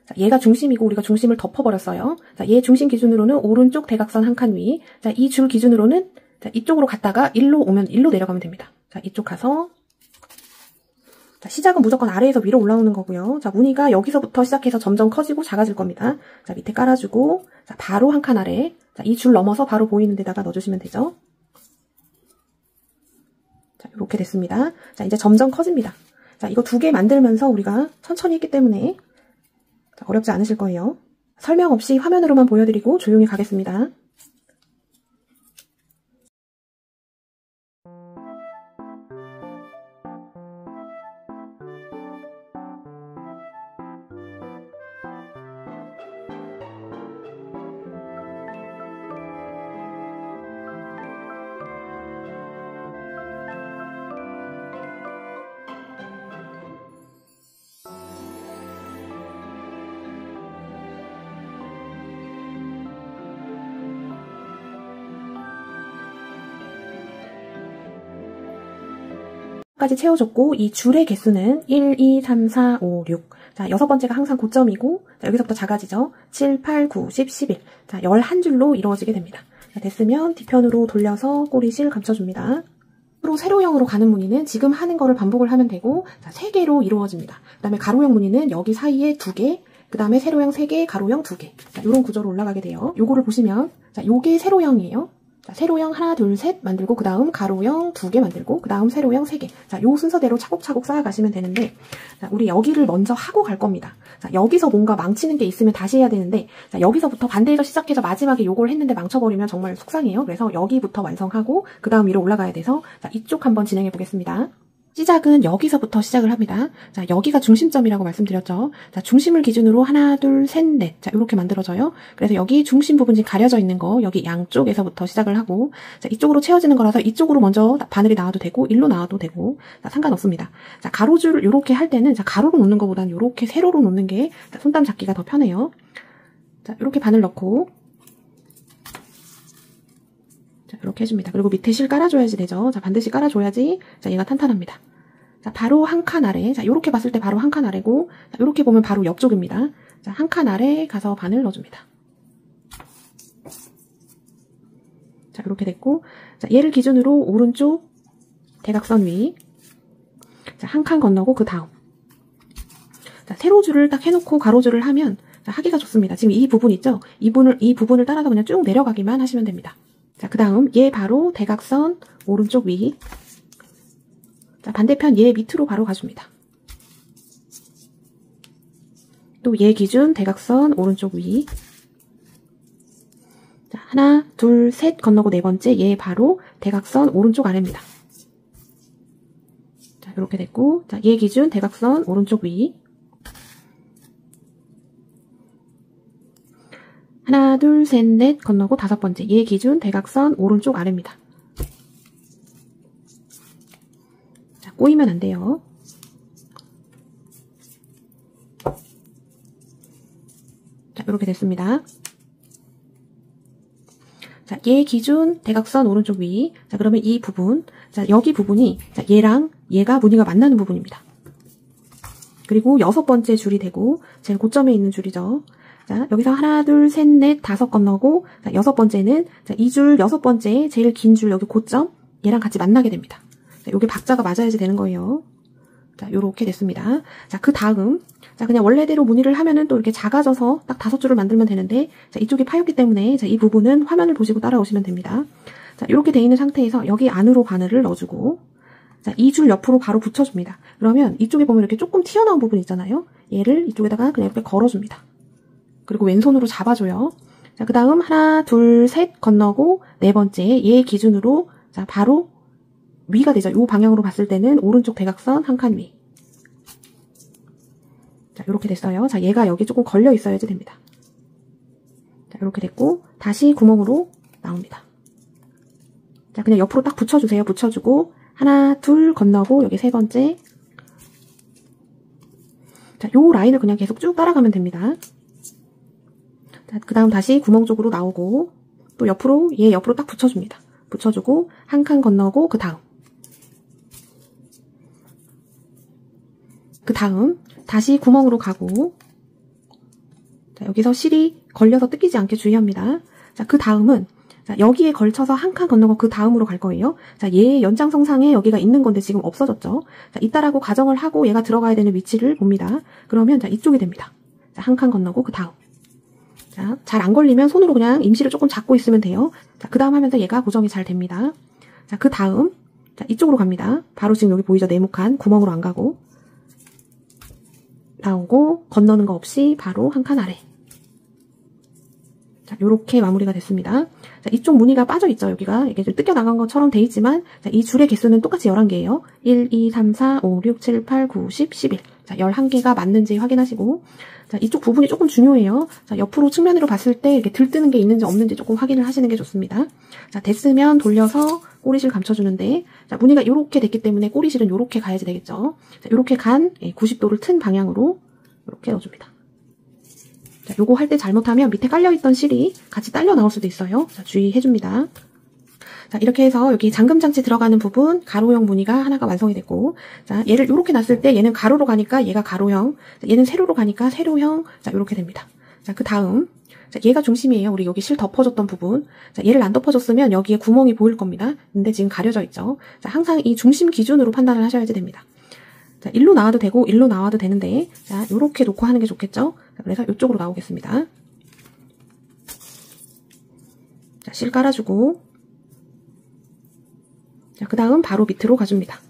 자, 얘가 중심이고 우리가 중심을 덮어버렸어요. 자, 얘 중심 기준으로는 오른쪽 대각선 한 칸 위. 자, 이 줄 기준으로는 자, 이쪽으로 갔다가 일로 오면 일로 내려가면 됩니다. 자, 이쪽 가서 자, 시작은 무조건 아래에서 위로 올라오는 거고요. 자, 무늬가 여기서부터 시작해서 점점 커지고 작아질 겁니다. 자, 밑에 깔아주고 자, 바로 한 칸 아래. 자, 이 줄 넘어서 바로 보이는 데다가 넣어주시면 되죠. 자, 이렇게 됐습니다. 자, 이제 점점 커집니다. 자, 이거 2개 만들면서 우리가 천천히 했기 때문에 자, 어렵지 않으실 거예요. 설명 없이 화면으로만 보여드리고 조용히 가겠습니다. 까지 채워줬고 이 줄의 개수는 1, 2, 3, 4, 5, 6. 자, 6번째가 항상 고점이고 자, 여기서부터 작아지죠. 7, 8, 9, 10, 11. 자, 11줄로 이루어지게 됩니다. 자, 됐으면 뒤편으로 돌려서 꼬리실 감춰줍니다. 앞으로 세로형으로 가는 무늬는 지금 하는 거를 반복을 하면 되고 자, 3개로 이루어집니다. 그 다음에 가로형 무늬는 여기 사이에 2개, 그 다음에 세로형 3개, 가로형 2개. 자, 이런 구조로 올라가게 돼요. 요거를 보시면 자, 요게 세로형이에요. 자, 세로형 하나, 둘, 셋 만들고 그 다음 가로형 2개 만들고 그 다음 세로형 3개. 자, 요 순서대로 차곡차곡 쌓아가시면 되는데 자, 우리 여기를 먼저 하고 갈 겁니다. 자, 여기서 뭔가 망치는 게 있으면 다시 해야 되는데 자, 여기서부터 반대에서 시작해서 마지막에 요걸 했는데 망쳐버리면 정말 속상해요. 그래서 여기부터 완성하고 그 다음 위로 올라가야 돼서 자, 이쪽 한번 진행해 보겠습니다. 시작은 여기서부터 시작을 합니다. 자, 여기가 중심점이라고 말씀드렸죠. 자, 중심을 기준으로 하나, 둘, 셋, 넷. 자, 이렇게 만들어져요. 그래서 여기 중심 부분 지금 가려져 있는 거, 여기 양쪽에서부터 시작을 하고, 자, 이쪽으로 채워지는 거라서 이쪽으로 먼저 바늘이 나와도 되고, 일로 나와도 되고, 자, 상관없습니다. 자, 가로줄 이렇게 할 때는, 자, 가로로 놓는 것보다는 이렇게 세로로 놓는 게, 자, 손땀 잡기가 더 편해요. 자, 이렇게 바늘 넣고, 자, 이렇게 해줍니다. 그리고 밑에 실 깔아줘야지 되죠. 자, 반드시 깔아줘야지, 자, 얘가 탄탄합니다. 자, 바로 한 칸 아래. 자, 요렇게 봤을 때 바로 한 칸 아래고, 자, 요렇게 보면 바로 옆쪽입니다. 자, 한 칸 아래 가서 바늘 넣어줍니다. 자, 이렇게 됐고, 자, 얘를 기준으로 오른쪽 대각선 위. 자, 한 칸 건너고 그 다음. 자, 세로줄을 딱 해놓고 가로줄을 하면, 자, 하기가 좋습니다. 지금 이 부분 있죠? 이 부분을 따라서 그냥 쭉 내려가기만 하시면 됩니다. 자, 그 다음 얘 바로 대각선 오른쪽 위. 자, 반대편 얘 밑으로 바로 가줍니다. 또 얘 기준 대각선 오른쪽 위. 자, 하나, 둘, 셋 건너고 네 번째 얘 바로 대각선 오른쪽 아래입니다. 자, 이렇게 됐고, 자, 얘 기준 대각선 오른쪽 위. 하나, 둘, 셋, 넷 건너고 다섯 번째 얘 기준 대각선 오른쪽 아래입니다. 자, 꼬이면 안 돼요. 자, 이렇게 됐습니다. 자, 얘 기준 대각선 오른쪽 위. 자, 그러면 이 부분, 자, 여기 부분이, 자, 얘랑 얘가 무늬가 만나는 부분입니다. 그리고 여섯 번째 줄이 되고, 제일 고점에 있는 줄이죠. 자, 여기서 하나, 둘, 셋, 넷, 다섯 건너고, 자, 여섯 번째는, 자, 이 줄 여섯 번째 제일 긴 줄 여기 고점, 얘랑 같이 만나게 됩니다. 자, 요게 박자가 맞아야지 되는 거예요. 자, 요렇게 됐습니다. 자, 그 다음, 자, 그냥 원래대로 무늬를 하면은 또 이렇게 작아져서 딱 다섯 줄을 만들면 되는데, 자, 이쪽이 파였기 때문에, 자, 이 부분은 화면을 보시고 따라오시면 됩니다. 자, 이렇게 돼 있는 상태에서 여기 안으로 바늘을 넣어주고, 자, 이 줄 옆으로 바로 붙여줍니다. 그러면 이쪽에 보면 이렇게 조금 튀어나온 부분 있잖아요. 얘를 이쪽에다가 그냥 이렇게 걸어줍니다. 그리고 왼손으로 잡아줘요. 자, 그 다음 하나, 둘, 셋 건너고 네 번째 얘 기준으로, 자, 바로 위가 되죠. 이 방향으로 봤을 때는 오른쪽 대각선 한 칸 위. 자, 이렇게 됐어요. 자, 얘가 여기 조금 걸려 있어야지 됩니다. 자, 이렇게 됐고, 다시 구멍으로 나옵니다. 자, 그냥 옆으로 딱 붙여주세요. 붙여주고, 하나, 둘 건너고, 여기 세 번째. 자, 요 라인을 그냥 계속 쭉 따라가면 됩니다. 자, 그 다음 다시 구멍 쪽으로 나오고, 또 옆으로, 얘 옆으로 딱 붙여줍니다. 붙여주고, 한 칸 건너고, 그 다음, 다시 구멍으로 가고, 자, 여기서 실이 걸려서 뜯기지 않게 주의합니다. 자, 그 다음은, 자, 여기에 걸쳐서 한 칸 건너고 그 다음으로 갈 거예요. 자, 얘 연장선상에 여기가 있는 건데 지금 없어졌죠. 자, 있다라고 가정을 하고 얘가 들어가야 되는 위치를 봅니다. 그러면, 자, 이쪽이 됩니다. 자, 한 칸 건너고 그 다음. 자, 잘 안 걸리면 손으로 그냥 임시를 조금 잡고 있으면 돼요. 자, 그 다음 하면서 얘가 고정이 잘 됩니다. 자, 그 다음, 자, 이쪽으로 갑니다. 바로 지금 여기 보이죠? 네모칸 구멍으로 안 가고. 나오고 건너는 거 없이 바로 한 칸 아래. 자, 요렇게 마무리가 됐습니다. 자, 이쪽 무늬가 빠져있죠. 여기가 이게 좀 뜯겨나간 것처럼 돼 있지만, 자, 이 줄의 개수는 똑같이 11개예요. 1, 2, 3, 4, 5, 6, 7, 8, 9, 10, 11. 자, 11개가 맞는지 확인하시고, 자, 이쪽 부분이 조금 중요해요. 자, 옆으로 측면으로 봤을 때 이렇게 들뜨는 게 있는지 없는지 조금 확인을 하시는 게 좋습니다. 자, 됐으면 돌려서 꼬리실 감춰주는데, 자, 무늬가 이렇게 됐기 때문에 꼬리실은 이렇게 가야지 되겠죠. 자, 이렇게 간 90도를 튼 방향으로 이렇게 넣어줍니다. 자, 요거 할 때 잘못하면 밑에 깔려있던 실이 같이 딸려 나올 수도 있어요. 자, 주의해줍니다. 자, 이렇게 해서 여기 잠금장치 들어가는 부분 가로형 무늬가 하나가 완성이 됐고, 자, 얘를 이렇게 놨을 때 얘는 가로로 가니까 얘가 가로형, 자, 얘는 세로로 가니까 세로형, 자, 이렇게 됩니다. 자, 그 다음, 자, 얘가 중심이에요. 우리 여기 실 덮어줬던 부분. 자, 얘를 안 덮어줬으면 여기에 구멍이 보일 겁니다. 근데 지금 가려져 있죠. 자, 항상 이 중심 기준으로 판단을 하셔야지 됩니다. 자, 일로 나와도 되고 일로 나와도 되는데, 자, 요렇게 놓고 하는 게 좋겠죠. 자, 그래서 이쪽으로 나오겠습니다. 자, 실 깔아주고, 자, 그 다음 바로 밑으로 가줍니다.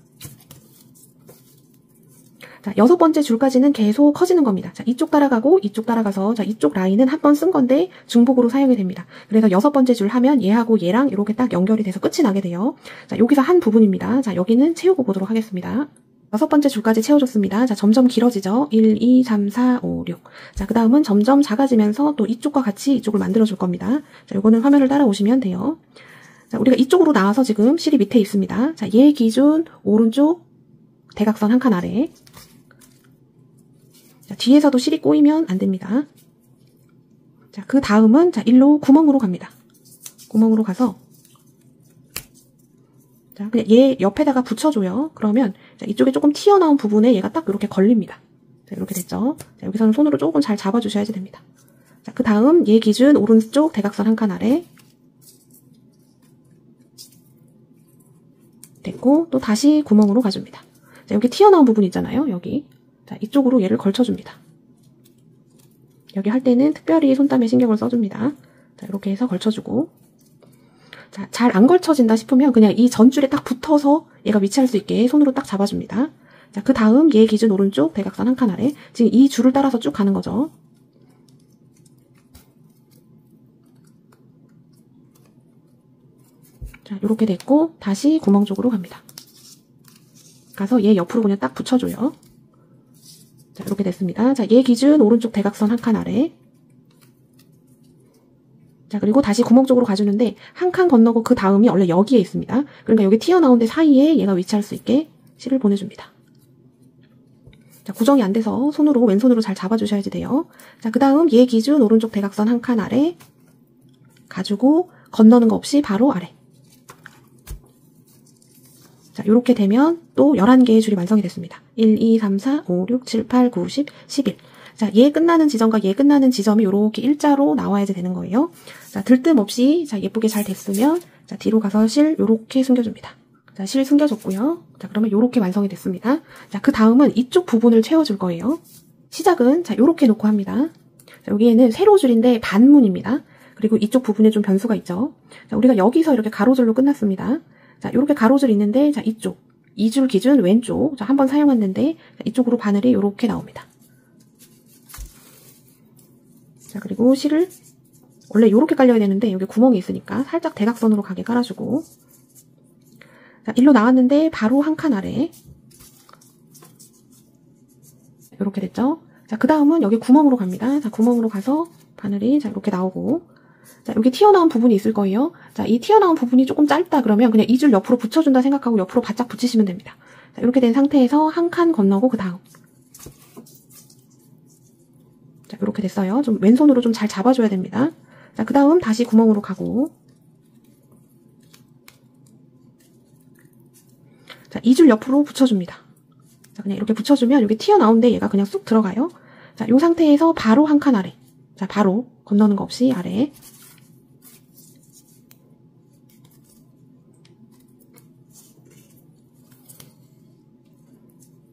자, 여섯 번째 줄까지는 계속 커지는 겁니다. 자, 이쪽 따라가고 이쪽 따라가서, 자, 이쪽 라인은 한 번 쓴 건데 중복으로 사용이 됩니다. 그래서 여섯 번째 줄 하면 얘하고 얘랑 이렇게 딱 연결이 돼서 끝이 나게 돼요. 자, 여기서 한 부분입니다. 자, 여기는 채우고 보도록 하겠습니다. 여섯 번째 줄까지 채워줬습니다. 자, 점점 길어지죠? 1, 2, 3, 4, 5, 6. 자, 그 다음은 점점 작아지면서 또 이쪽과 같이 이쪽을 만들어줄 겁니다. 자, 요거는 화면을 따라오시면 돼요. 자, 우리가 이쪽으로 나와서 지금 실이 밑에 있습니다. 자, 얘 기준 오른쪽 대각선 한 칸 아래. 자, 뒤에서도 실이 꼬이면 안 됩니다. 자, 그 다음은, 자, 일로 구멍으로 갑니다. 구멍으로 가서, 자, 그냥 얘 옆에다가 붙여줘요. 그러면, 자, 이쪽에 조금 튀어나온 부분에 얘가 딱 이렇게 걸립니다. 자, 이렇게 됐죠? 자, 여기서는 손으로 조금 잘 잡아주셔야지 됩니다. 자, 그 다음, 얘 기준 오른쪽 대각선 한 칸 아래. 됐고, 또 다시 구멍으로 가줍니다. 자, 여기 튀어나온 부분 있잖아요. 여기. 자, 이쪽으로 얘를 걸쳐줍니다. 여기 할 때는 특별히 손땀에 신경을 써줍니다. 자, 이렇게 해서 걸쳐주고. 자, 잘 안 걸쳐진다 싶으면 그냥 이 전줄에 딱 붙어서 얘가 위치할 수 있게 손으로 딱 잡아줍니다. 자, 그 다음 얘 기준 오른쪽 대각선 한 칸 아래. 지금 이 줄을 따라서 쭉 가는 거죠. 자, 이렇게 됐고 다시 구멍 쪽으로 갑니다. 가서 얘 옆으로 그냥 딱 붙여줘요. 자, 이렇게 됐습니다. 자, 얘 기준 오른쪽 대각선 한 칸 아래. 자, 그리고 다시 구멍 쪽으로 가주는데 한 칸 건너고 그 다음이 원래 여기에 있습니다. 그러니까 여기 튀어나온 데 사이에 얘가 위치할 수 있게 실을 보내줍니다. 자, 고정이 안 돼서 손으로 왼손으로 잘 잡아주셔야지 돼요. 자, 그 다음 얘 기준 오른쪽 대각선 한 칸 아래 가지고 건너는 거 없이 바로 아래. 자, 이렇게 되면 또 11개의 줄이 완성이 됐습니다. 1, 2, 3, 4, 5, 6, 7, 8, 9, 10, 11. 자, 얘 끝나는 지점과 얘 끝나는 지점이 이렇게 일자로 나와야지 되는 거예요. 자, 들뜸 없이 자, 예쁘게 잘 됐으면 자, 뒤로 가서 실 이렇게 숨겨줍니다. 자, 실 숨겨줬고요. 자, 그러면 이렇게 완성이 됐습니다. 자, 그 다음은 이쪽 부분을 채워줄 거예요. 시작은 자, 이렇게 놓고 합니다. 자, 여기에는 세로 줄인데 반문입니다. 그리고 이쪽 부분에 좀 변수가 있죠. 자, 우리가 여기서 이렇게 가로줄로 끝났습니다. 자, 이렇게 가로줄 있는데, 자, 이쪽, 이 줄 기준 왼쪽, 자, 한번 사용했는데, 자, 이쪽으로 바늘이 이렇게 나옵니다. 자, 그리고 실을, 원래 이렇게 깔려야 되는데, 여기 구멍이 있으니까 살짝 대각선으로 가게 깔아주고, 자, 일로 나왔는데, 바로 한 칸 아래. 이렇게 됐죠? 자, 그 다음은 여기 구멍으로 갑니다. 자, 구멍으로 가서 바늘이, 자, 이렇게 나오고, 자, 여기 튀어나온 부분이 있을 거예요. 자, 이 튀어나온 부분이 조금 짧다 그러면 그냥 이 줄 옆으로 붙여준다 생각하고 옆으로 바짝 붙이시면 됩니다. 자, 이렇게 된 상태에서 한 칸 건너고 그 다음. 자, 이렇게 됐어요. 좀 왼손으로 좀 잘 잡아줘야 됩니다. 자, 그 다음 다시 구멍으로 가고. 자, 이 줄 옆으로 붙여줍니다. 자, 그냥 이렇게 붙여주면 여기 튀어나온데 얘가 그냥 쑥 들어가요. 자, 이 상태에서 바로 한 칸 아래. 자, 바로 건너는 거 없이 아래.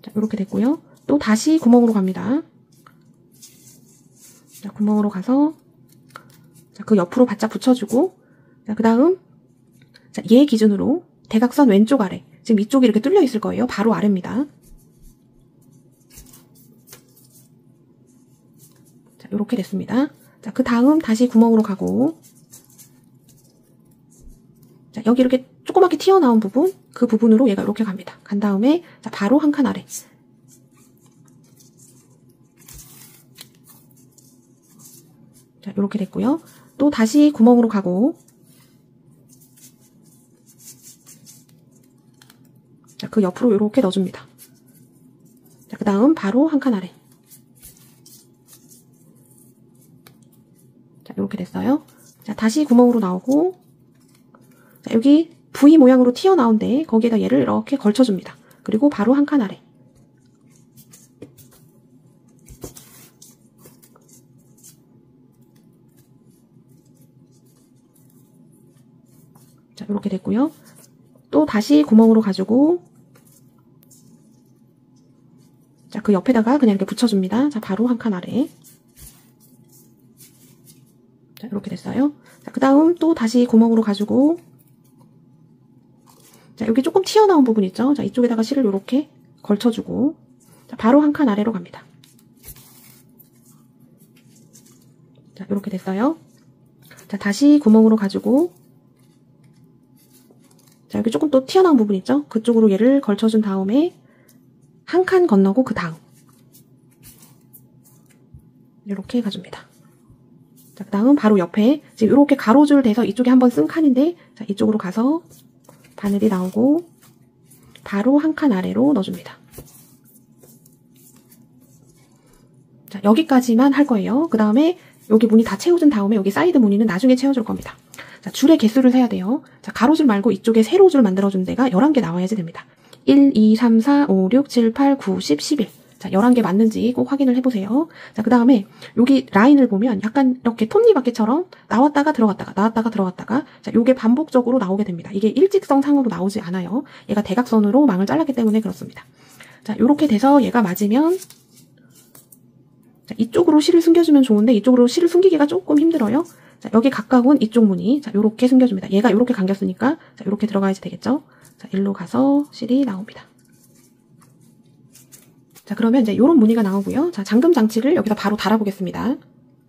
자, 이렇게 됐고요. 또 다시 구멍으로 갑니다. 자, 구멍으로 가서 자, 그 옆으로 바짝 붙여주고, 자, 그 다음 자, 얘 기준으로 대각선 왼쪽 아래. 지금 이쪽이 이렇게 뚫려 있을 거예요. 바로 아래입니다. 자, 이렇게 됐습니다. 자, 그 다음 다시 구멍으로 가고, 자, 여기 이렇게 조그맣게 튀어나온 부분, 그 부분으로 얘가 이렇게 갑니다. 간 다음에 자, 바로 한 칸 아래. 자, 이렇게 됐고요. 또 다시 구멍으로 가고, 자, 그 옆으로 이렇게 넣어줍니다. 자, 그 다음 바로 한 칸 아래. 자, 이렇게 됐어요. 자, 다시 구멍으로 나오고, 자, 여기 V 모양으로 튀어나온데 거기에다 얘를 이렇게 걸쳐줍니다. 그리고 바로 한 칸 아래. 자, 이렇게 됐고요. 또 다시 구멍으로 가지고, 자, 그 옆에다가 그냥 이렇게 붙여줍니다. 자, 바로 한 칸 아래. 자, 이렇게 됐어요. 자, 그 다음 또 다시 구멍으로 가지고, 자, 여기 조금 튀어나온 부분 있죠? 자, 이쪽에다가 실을 이렇게 걸쳐주고, 자, 바로 한 칸 아래로 갑니다. 자, 이렇게 됐어요. 자, 다시 구멍으로 가지고, 자, 여기 조금 또 튀어나온 부분 있죠? 그쪽으로 얘를 걸쳐준 다음에, 한 칸 건너고 그 다음. 이렇게 가줍니다. 자, 그 다음 바로 옆에, 지금 이렇게 가로줄 돼서 이쪽에 한번 쓴 칸인데, 자, 이쪽으로 가서, 바늘이 나오고 바로 한 칸 아래로 넣어줍니다. 자, 여기까지만 할 거예요. 그 다음에 여기 무늬 다 채워준 다음에 여기 사이드 무늬는 나중에 채워줄 겁니다. 자, 줄의 개수를 세야 돼요. 자, 가로줄 말고 이쪽에 세로줄 만들어준 데가 11개 나와야지 됩니다. 1, 2, 3, 4, 5, 6, 7, 8, 9, 10, 11. 자, 11개 맞는지 꼭 확인을 해보세요. 자, 그 다음에 여기 라인을 보면 약간 이렇게 톱니바퀴처럼 나왔다가 들어갔다가 나왔다가 들어갔다가 자, 요게 반복적으로 나오게 됩니다. 이게 일직선상으로 나오지 않아요. 얘가 대각선으로 망을 잘랐기 때문에 그렇습니다. 자, 요렇게 돼서 얘가 맞으면 자, 이쪽으로 실을 숨겨주면 좋은데 이쪽으로 실을 숨기기가 조금 힘들어요. 자, 여기 가까운 이쪽 무늬 자, 요렇게 숨겨줍니다. 얘가 요렇게 감겼으니까 자, 요렇게 들어가야지 되겠죠. 자, 일로 가서 실이 나옵니다. 자, 그러면 이제 요런 무늬가 나오고요. 자, 잠금 장치를 여기다 바로 달아보겠습니다.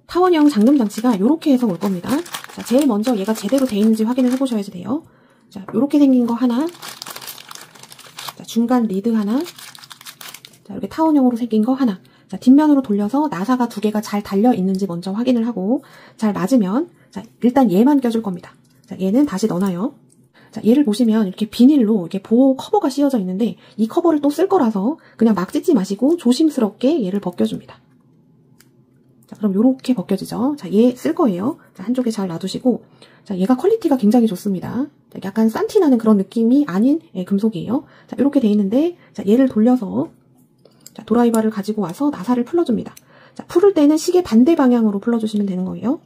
타원형 잠금 장치가 요렇게 해서 올 겁니다. 자, 제일 먼저 얘가 제대로 돼 있는지 확인을 해보셔야지 돼요. 자, 요렇게 생긴 거 하나, 자, 중간 리드 하나, 자, 이렇게 타원형으로 생긴 거 하나. 자, 뒷면으로 돌려서 나사가 두 개가 잘 달려 있는지 먼저 확인을 하고, 잘 맞으면, 자, 일단 얘만 껴줄 겁니다. 자, 얘는 다시 넣어놔요. 자, 얘를 보시면 이렇게 비닐로 이렇게 보호 커버가 씌워져 있는데, 이 커버를 또 쓸 거라서 그냥 막 찢지 마시고 조심스럽게 얘를 벗겨줍니다. 자, 그럼 요렇게 벗겨지죠. 자, 얘 쓸 거예요. 자, 한쪽에 잘 놔두시고, 자, 얘가 퀄리티가 굉장히 좋습니다. 자, 약간 싼티 나는 그런 느낌이 아닌 금속이에요. 자, 이렇게 돼 있는데, 자, 얘를 돌려서, 자, 드라이버를 가지고 와서 나사를 풀어줍니다. 자, 풀을 때는 시계 반대 방향으로 풀어주시면 되는 거예요.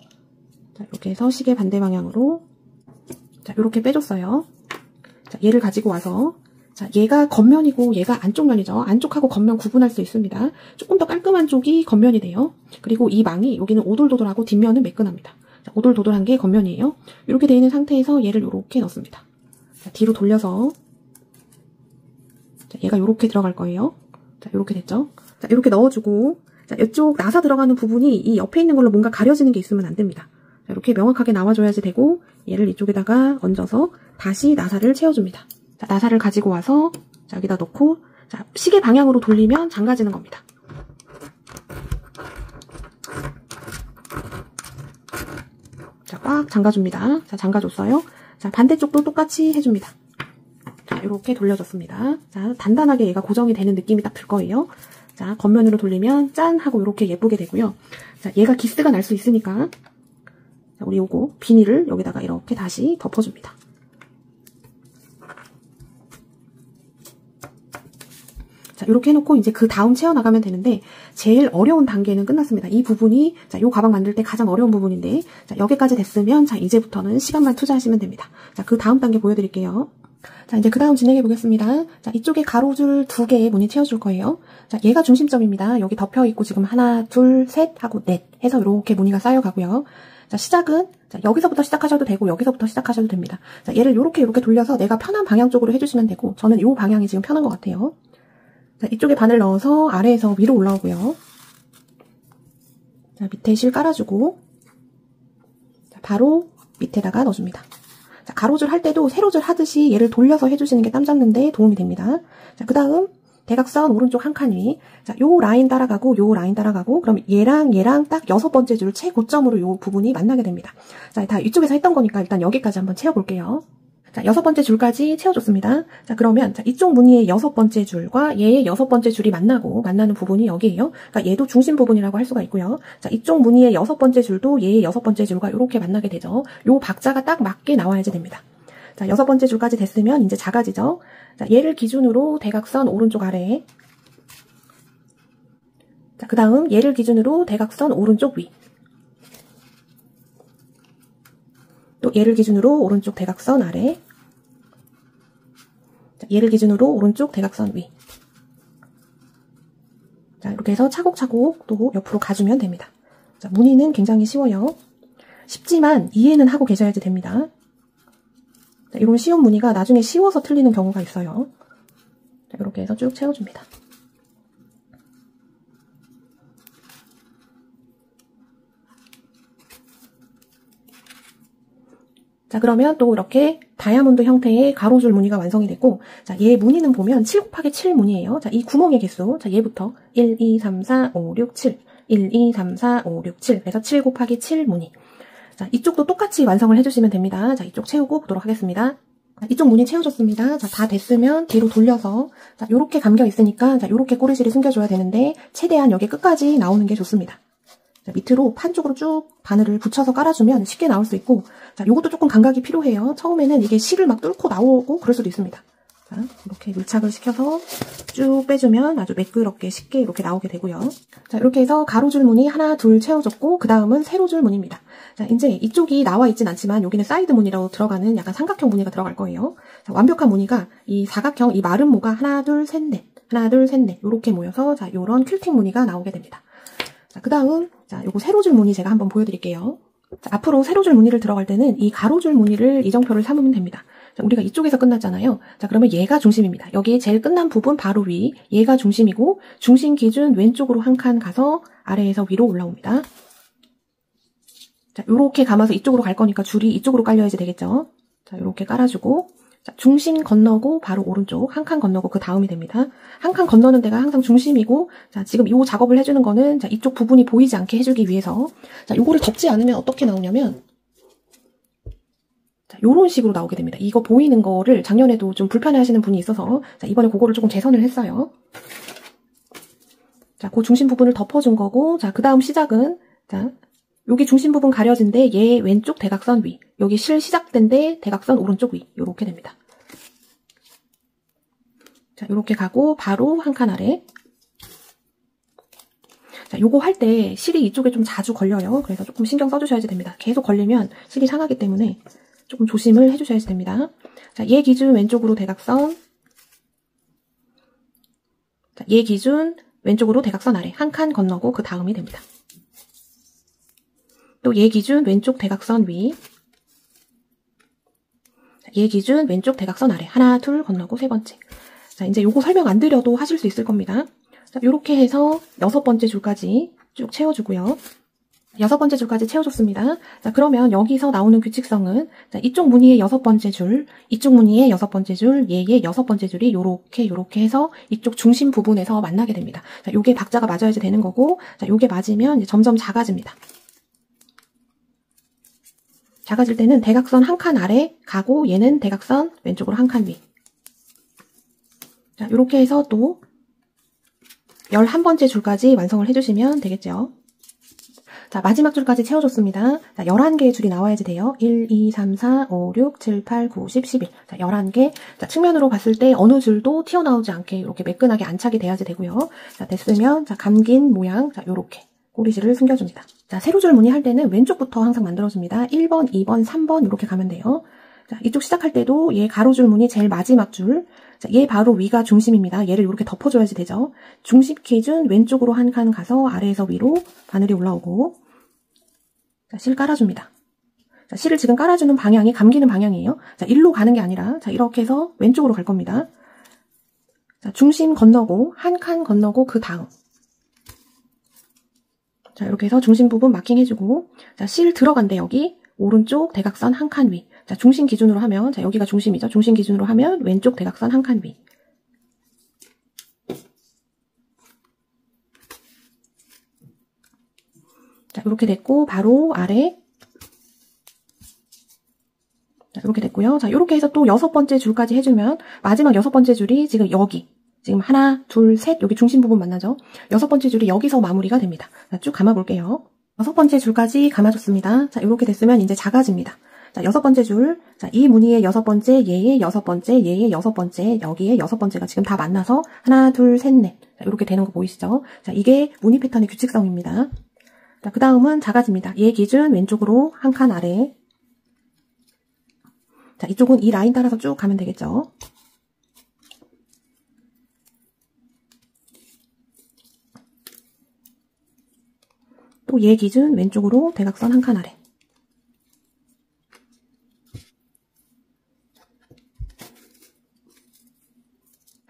자, 이렇게 해서 시계 반대 방향으로, 자, 이렇게 빼줬어요. 자, 얘를 가지고 와서, 자, 얘가 겉면이고 얘가 안쪽 면이죠. 안쪽하고 겉면 구분할 수 있습니다. 조금 더 깔끔한 쪽이 겉면이 돼요. 그리고 이 망이 여기는 오돌도돌하고 뒷면은 매끈합니다. 자, 오돌도돌한 게 겉면이에요. 이렇게 되어 있는 상태에서 얘를 이렇게 넣습니다. 자, 뒤로 돌려서, 자, 얘가 이렇게 들어갈 거예요. 자, 이렇게 됐죠? 자, 이렇게 넣어주고, 자, 이쪽 나사 들어가는 부분이 이 옆에 있는 걸로 뭔가 가려지는 게 있으면 안 됩니다. 자, 이렇게 명확하게 나와줘야지 되고, 얘를 이쪽에다가 얹어서 다시 나사를 채워줍니다. 자, 나사를 가지고 와서, 자, 여기다 넣고, 자, 시계 방향으로 돌리면 잠가지는 겁니다. 자, 꽉 잠가줍니다. 자, 잠가줬어요. 자, 반대쪽도 똑같이 해줍니다. 자, 이렇게 돌려줬습니다. 자, 단단하게 얘가 고정이 되는 느낌이 딱 들 거예요. 자, 겉면으로 돌리면 짠 하고 이렇게 예쁘게 되고요. 자, 얘가 기스가 날 수 있으니까, 자, 우리 요거 비닐을 여기다가 이렇게 다시 덮어줍니다. 자, 이렇게 해놓고 이제 그 다음 채워나가면 되는데, 제일 어려운 단계는 끝났습니다. 이 부분이, 자, 요 가방 만들 때 가장 어려운 부분인데, 자, 여기까지 됐으면, 자, 이제부터는 시간만 투자하시면 됩니다. 자, 그 다음 단계 보여드릴게요. 자, 이제 그 다음 진행해 보겠습니다. 자, 이쪽에 가로줄 2개의 무늬 채워줄 거예요. 자, 얘가 중심점입니다. 여기 덮여있고 지금 하나, 둘, 셋 하고 넷 해서 이렇게 무늬가 쌓여가고요. 자, 시작은, 자, 여기서부터 시작하셔도 되고, 여기서부터 시작하셔도 됩니다. 자, 얘를 이렇게 돌려서 내가 편한 방향 쪽으로 해주시면 되고, 저는 요 방향이 지금 편한 것 같아요. 자, 이쪽에 바늘 넣어서 아래에서 위로 올라오고요. 자, 밑에 실 깔아주고, 자, 바로 밑에다가 넣어줍니다. 자, 가로줄 할 때도 세로줄 하듯이 얘를 돌려서 해주시는 게 땀 잡는데 도움이 됩니다. 자, 그 다음 대각선 오른쪽 한 칸 위. 자, 요 라인 따라가고 요 라인 따라가고, 그럼 얘랑 딱 6번째 줄 최고점으로 요 부분이 만나게 됩니다. 자, 다 이쪽에서 했던 거니까 일단 여기까지 한번 채워볼게요. 자, 6번째 줄까지 채워줬습니다. 자, 그러면 자, 이쪽 무늬의 6번째 줄과 얘의 6번째 줄이 만나는 부분이 여기예요. 그러니까 얘도 중심 부분이라고 할 수가 있고요. 자, 이쪽 무늬의 6번째 줄도 얘의 6번째 줄과 이렇게 만나게 되죠. 요 박자가 딱 맞게 나와야지 됩니다. 자, 6번째 줄까지 됐으면 이제 작아지죠. 자, 얘를 기준으로 대각선 오른쪽 아래. 자, 그 다음 얘를 기준으로 대각선 오른쪽 위. 또 얘를 기준으로 오른쪽 대각선 아래. 자, 얘를 기준으로 오른쪽 대각선 위. 자, 이렇게 해서 차곡차곡 또 옆으로 가주면 됩니다. 자, 무늬는 굉장히 쉬워요. 쉽지만 이해는 하고 계셔야지 됩니다. 자, 이런 쉬운 무늬가 나중에 쉬워서 틀리는 경우가 있어요. 자, 이렇게 해서 쭉 채워줍니다. 자, 그러면 또 이렇게 다이아몬드 형태의 가로줄 무늬가 완성이 됐고, 자, 얘 무늬는 보면 7 곱하기 7 무늬예요. 자, 이 구멍의 개수, 자, 얘부터 1, 2, 3, 4, 5, 6, 7, 1, 2, 3, 4, 5, 6, 7, 그래서 7 곱하기 7 무늬. 자, 이쪽도 똑같이 완성을 해주시면 됩니다. 자, 이쪽 채우고 보도록 하겠습니다. 자, 이쪽 무늬 채워줬습니다. 자, 다 됐으면 뒤로 돌려서, 자, 요렇게 감겨 있으니까, 자, 요렇게 꼬리실을 숨겨줘야 되는데, 최대한 여기 끝까지 나오는 게 좋습니다. 자, 밑으로 판 쪽으로 쭉 바늘을 붙여서 깔아주면 쉽게 나올 수 있고, 자, 요것도 조금 감각이 필요해요. 처음에는 이게 실을 막 뚫고 나오고 그럴 수도 있습니다. 자, 이렇게 밀착을 시켜서 쭉 빼주면 아주 매끄럽게 쉽게 이렇게 나오게 되고요. 자, 이렇게 해서 가로줄 무늬 하나, 둘 채워줬고, 그 다음은 세로줄 무늬입니다. 자, 이제 이쪽이 나와 있진 않지만 여기는 사이드 무늬라고 들어가는 약간 삼각형 무늬가 들어갈 거예요. 자, 완벽한 무늬가 이 사각형, 이 마른 모가 하나, 둘, 셋, 넷, 하나, 둘, 셋, 넷 요렇게 모여서, 자, 요런 퀼팅 무늬가 나오게 됩니다. 자, 그 다음, 자, 요거 세로줄 무늬 제가 한번 보여드릴게요. 자, 앞으로 세로줄 무늬를 들어갈 때는 이 가로줄 무늬를 이정표를 삼으면 됩니다. 자, 우리가 이쪽에서 끝났잖아요. 자, 그러면 얘가 중심입니다. 여기 제일 끝난 부분 바로 위, 얘가 중심이고 중심 기준 왼쪽으로 한 칸 가서 아래에서 위로 올라옵니다. 자, 요렇게 감아서 이쪽으로 갈 거니까 줄이 이쪽으로 깔려야지 되겠죠. 자, 요렇게 깔아주고, 자, 중심 건너고 바로 오른쪽 한 칸 건너고 그 다음이 됩니다. 한 칸 건너는 데가 항상 중심이고, 자, 지금 요 작업을 해주는 거는 자, 이쪽 부분이 보이지 않게 해주기 위해서, 자, 요거를 덮지 않으면 어떻게 나오냐면, 자, 요런 식으로 나오게 됩니다. 이거 보이는 거를 작년에도 좀 불편해 하시는 분이 있어서, 자, 이번에 그거를 조금 개선을 했어요. 자, 그 중심 부분을 덮어준 거고, 자, 그 다음 시작은, 자, 여기 중심 부분 가려진데 얘 왼쪽 대각선 위, 여기 실 시작된 데 대각선 오른쪽 위, 요렇게 됩니다. 자, 요렇게 가고 바로 한 칸 아래. 자, 요거 할 때 실이 이쪽에 좀 자주 걸려요. 그래서 조금 신경 써주셔야지 됩니다. 계속 걸리면 실이 상하기 때문에 조금 조심을 해주셔야지 됩니다. 자, 얘 기준 왼쪽으로 대각선. 자, 얘 기준 왼쪽으로 대각선 아래 한 칸 건너고 그 다음이 됩니다. 또 얘 기준 왼쪽 대각선 위, 얘 기준 왼쪽 대각선 아래 하나, 둘 건너고 세 번째. 자, 이제 요거 설명 안 드려도 하실 수 있을 겁니다. 자, 요렇게 해서 6번째 줄까지 쭉 채워주고요. 6번째 줄까지 채워줬습니다. 자, 그러면 여기서 나오는 규칙성은 자, 이쪽 무늬의 6번째 줄, 이쪽 무늬의 6번째 줄, 얘의 6번째 줄이 요렇게 해서 이쪽 중심 부분에서 만나게 됩니다. 자, 요게 박자가 맞아야지 되는 거고, 자, 요게 맞으면 이제 점점 작아집니다. 작아질 때는 대각선 한 칸 아래 가고 얘는 대각선 왼쪽으로 한 칸 위. 자, 요렇게 해서 또 11번째 줄까지 완성을 해주시면 되겠죠. 자, 마지막 줄까지 채워줬습니다. 자, 11개의 줄이 나와야지 돼요. 1, 2, 3, 4, 5, 6, 7, 8, 9, 10, 11. 자, 11개. 자, 측면으로 봤을 때 어느 줄도 튀어나오지 않게 이렇게 매끈하게 안착이 돼야지 되고요. 자, 됐으면 자, 감긴 모양, 자, 요렇게 꼬리실을 숨겨줍니다. 자, 세로줄 무늬 할 때는 왼쪽부터 항상 만들어줍니다. 1번, 2번, 3번 이렇게 가면 돼요. 자, 이쪽 시작할 때도 얘 가로줄 무늬 제일 마지막 줄. 자, 얘 바로 위가 중심입니다. 얘를 이렇게 덮어줘야지 되죠. 중심 기준 왼쪽으로 한 칸 가서 아래에서 위로 바늘이 올라오고, 자, 실 깔아줍니다. 자, 실을 지금 깔아주는 방향이 감기는 방향이에요. 자, 일로 가는 게 아니라, 자, 이렇게 해서 왼쪽으로 갈 겁니다. 자, 중심 건너고, 한 칸 건너고, 그 다음. 자, 이렇게 해서 중심 부분 마킹 해주고, 자, 실 들어간대, 여기. 오른쪽 대각선 한 칸 위. 자, 중심 기준으로 하면, 자, 여기가 중심이죠. 중심 기준으로 하면 왼쪽 대각선 한 칸 위. 자, 이렇게 됐고, 바로 아래. 자, 이렇게 됐고요. 자, 이렇게 해서 또 6번째 줄까지 해주면, 마지막 6번째 줄이 지금 여기. 지금 하나, 둘, 셋, 여기 중심 부분 만나죠? 6번째 줄이 여기서 마무리가 됩니다. 자, 쭉 감아볼게요. 6번째 줄까지 감아줬습니다. 자, 이렇게 됐으면 이제 작아집니다. 자, 6번째 줄. 자, 이 무늬의 6번째, 얘의 6번째, 얘의 6번째, 여기에 6번째가 지금 다 만나서 하나, 둘, 셋, 넷. 자, 이렇게 되는 거 보이시죠? 자, 이게 무늬 패턴의 규칙성입니다. 자, 그 다음은 작아집니다. 얘 기준 왼쪽으로 한 칸 아래. 자, 이쪽은 이 라인 따라서 쭉 가면 되겠죠? 또 얘 기준 왼쪽으로 대각선 한 칸 아래.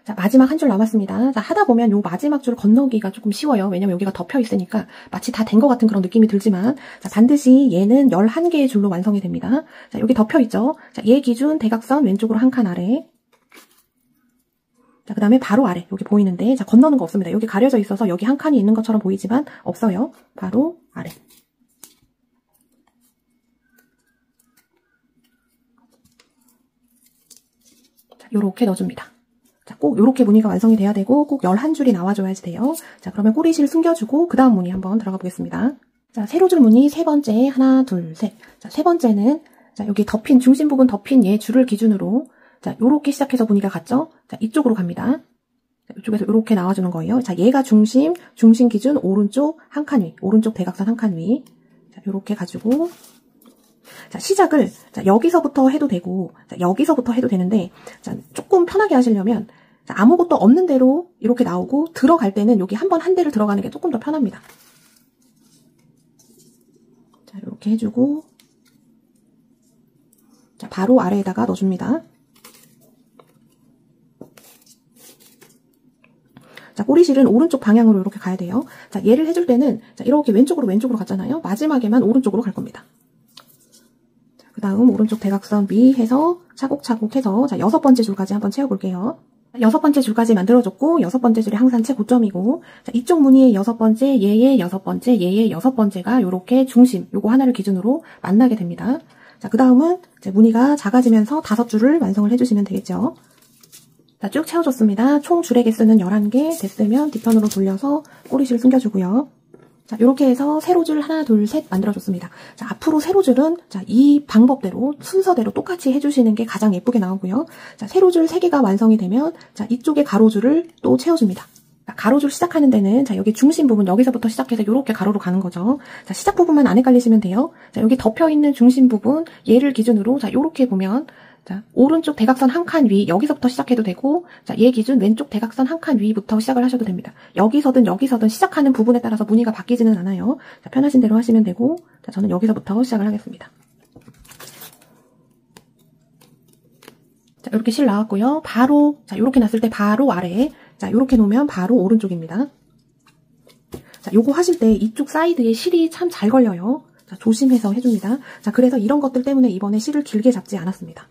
자, 마지막 한 줄 남았습니다. 자, 하다 보면 요 마지막 줄 건너기가 조금 쉬워요. 왜냐면 여기가 덮여 있으니까 마치 다 된 것 같은 그런 느낌이 들지만, 자, 반드시 얘는 11개의 줄로 완성이 됩니다. 자, 여기 덮여 있죠? 자, 얘 기준 대각선 왼쪽으로 한 칸 아래. 자, 그 다음에 바로 아래. 여기 보이는데, 자, 건너는 거 없습니다. 여기 가려져 있어서 여기 한 칸이 있는 것처럼 보이지만 없어요. 바로 아래. 자, 요렇게 넣어줍니다. 자, 꼭 요렇게 무늬가 완성이 돼야 되고 꼭 11줄이 나와줘야지 돼요. 자, 그러면 꼬리실 숨겨주고 그 다음 무늬 한번 들어가 보겠습니다. 자, 세로줄 무늬 세 번째 하나, 둘, 셋. 자, 세 번째는 자, 여기 덮인 중심 부분 덮인 얘 줄을 기준으로 자, 요렇게 시작해서 무늬가 같죠? 자, 이쪽으로 갑니다. 자, 이쪽에서 요렇게 나와주는 거예요. 자, 얘가 중심 기준 오른쪽 한 칸 위, 오른쪽 대각선 한 칸 위. 자, 요렇게 가지고 자, 시작을 자, 여기서부터 해도 되고 자, 여기서부터 해도 되는데 자, 조금 편하게 하시려면 자, 아무것도 없는 대로 이렇게 나오고 들어갈 때는 여기 한 번 한 대를 들어가는 게 조금 더 편합니다. 자, 이렇게 해주고, 자, 바로 아래에다가 넣어줍니다. 자, 꼬리실은 오른쪽 방향으로 이렇게 가야 돼요. 자, 얘를 해줄 때는, 자, 이렇게 왼쪽으로 갔잖아요. 마지막에만 오른쪽으로 갈 겁니다. 자, 그 다음 오른쪽 대각선 위 해서 차곡차곡 해서, 자, 6번째 줄까지 한번 채워볼게요. 6번째 줄까지 만들어줬고, 6번째 줄이 항상 최고점이고, 자, 이쪽 무늬의 6번째, 얘의 6번째, 얘의 6번째가 요렇게 중심, 요거 하나를 기준으로 만나게 됩니다. 자, 그 다음은 이제 무늬가 작아지면서 5줄을 완성을 해주시면 되겠죠. 자, 쭉 채워줬습니다. 총 줄의 개수는 11개 됐으면 뒤편으로 돌려서 꼬리실 숨겨주고요. 자, 이렇게 해서 세로줄 하나, 둘, 셋 만들어줬습니다. 자, 앞으로 세로줄은 자, 이 방법대로 순서대로 똑같이 해주시는 게 가장 예쁘게 나오고요. 자, 세로줄 3개가 완성이 되면 자, 이쪽에 가로줄을 또 채워줍니다. 자, 가로줄 시작하는 데는 자, 여기 중심 부분 여기서부터 시작해서 이렇게 가로로 가는 거죠. 자, 시작 부분만 안 헷갈리시면 돼요. 자, 여기 덮여있는 중심 부분 얘를 기준으로 자, 이렇게 보면 자, 오른쪽 대각선 한 칸 위 여기서부터 시작해도 되고 자, 얘 기준 왼쪽 대각선 한 칸 위부터 시작을 하셔도 됩니다. 여기서든 시작하는 부분에 따라서 무늬가 바뀌지는 않아요. 자, 편하신 대로 하시면 되고 자, 저는 여기서부터 시작을 하겠습니다. 자, 이렇게 실 나왔고요. 바로 자, 이렇게 놨을 때 바로 아래에 자, 이렇게 놓으면 바로 오른쪽입니다. 자, 요거 하실 때 이쪽 사이드에 실이 참 잘 걸려요. 자, 조심해서 해줍니다. 자, 그래서 이런 것들 때문에 이번에 실을 길게 잡지 않았습니다.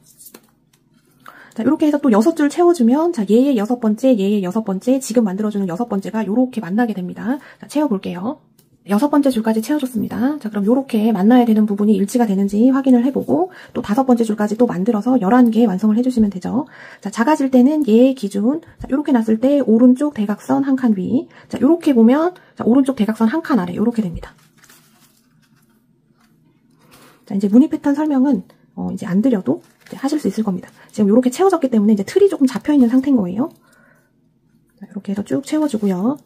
자, 이렇게 해서 또 6줄 채워주면, 자, 얘의 6번째, 얘의 6번째, 지금 만들어주는 6번째가 요렇게 만나게 됩니다. 자, 채워볼게요. 6번째 줄까지 채워줬습니다. 자, 그럼 요렇게 만나야 되는 부분이 일치가 되는지 확인을 해보고, 또 5번째 줄까지 또 만들어서 11개 완성을 해주시면 되죠. 자, 작아질 때는 얘의 기준, 자, 요렇게 놨을 때 오른쪽 대각선 한 칸 위, 자, 요렇게 보면, 자, 오른쪽 대각선 한 칸 아래, 요렇게 됩니다. 자, 이제 무늬 패턴 설명은, 이제 안 드려도, 하실 수 있을 겁니다. 지금 이렇게 채워졌기 때문에 이제 틀이 조금 잡혀있는 상태인 거예요. 자, 이렇게 해서 쭉 채워주고요.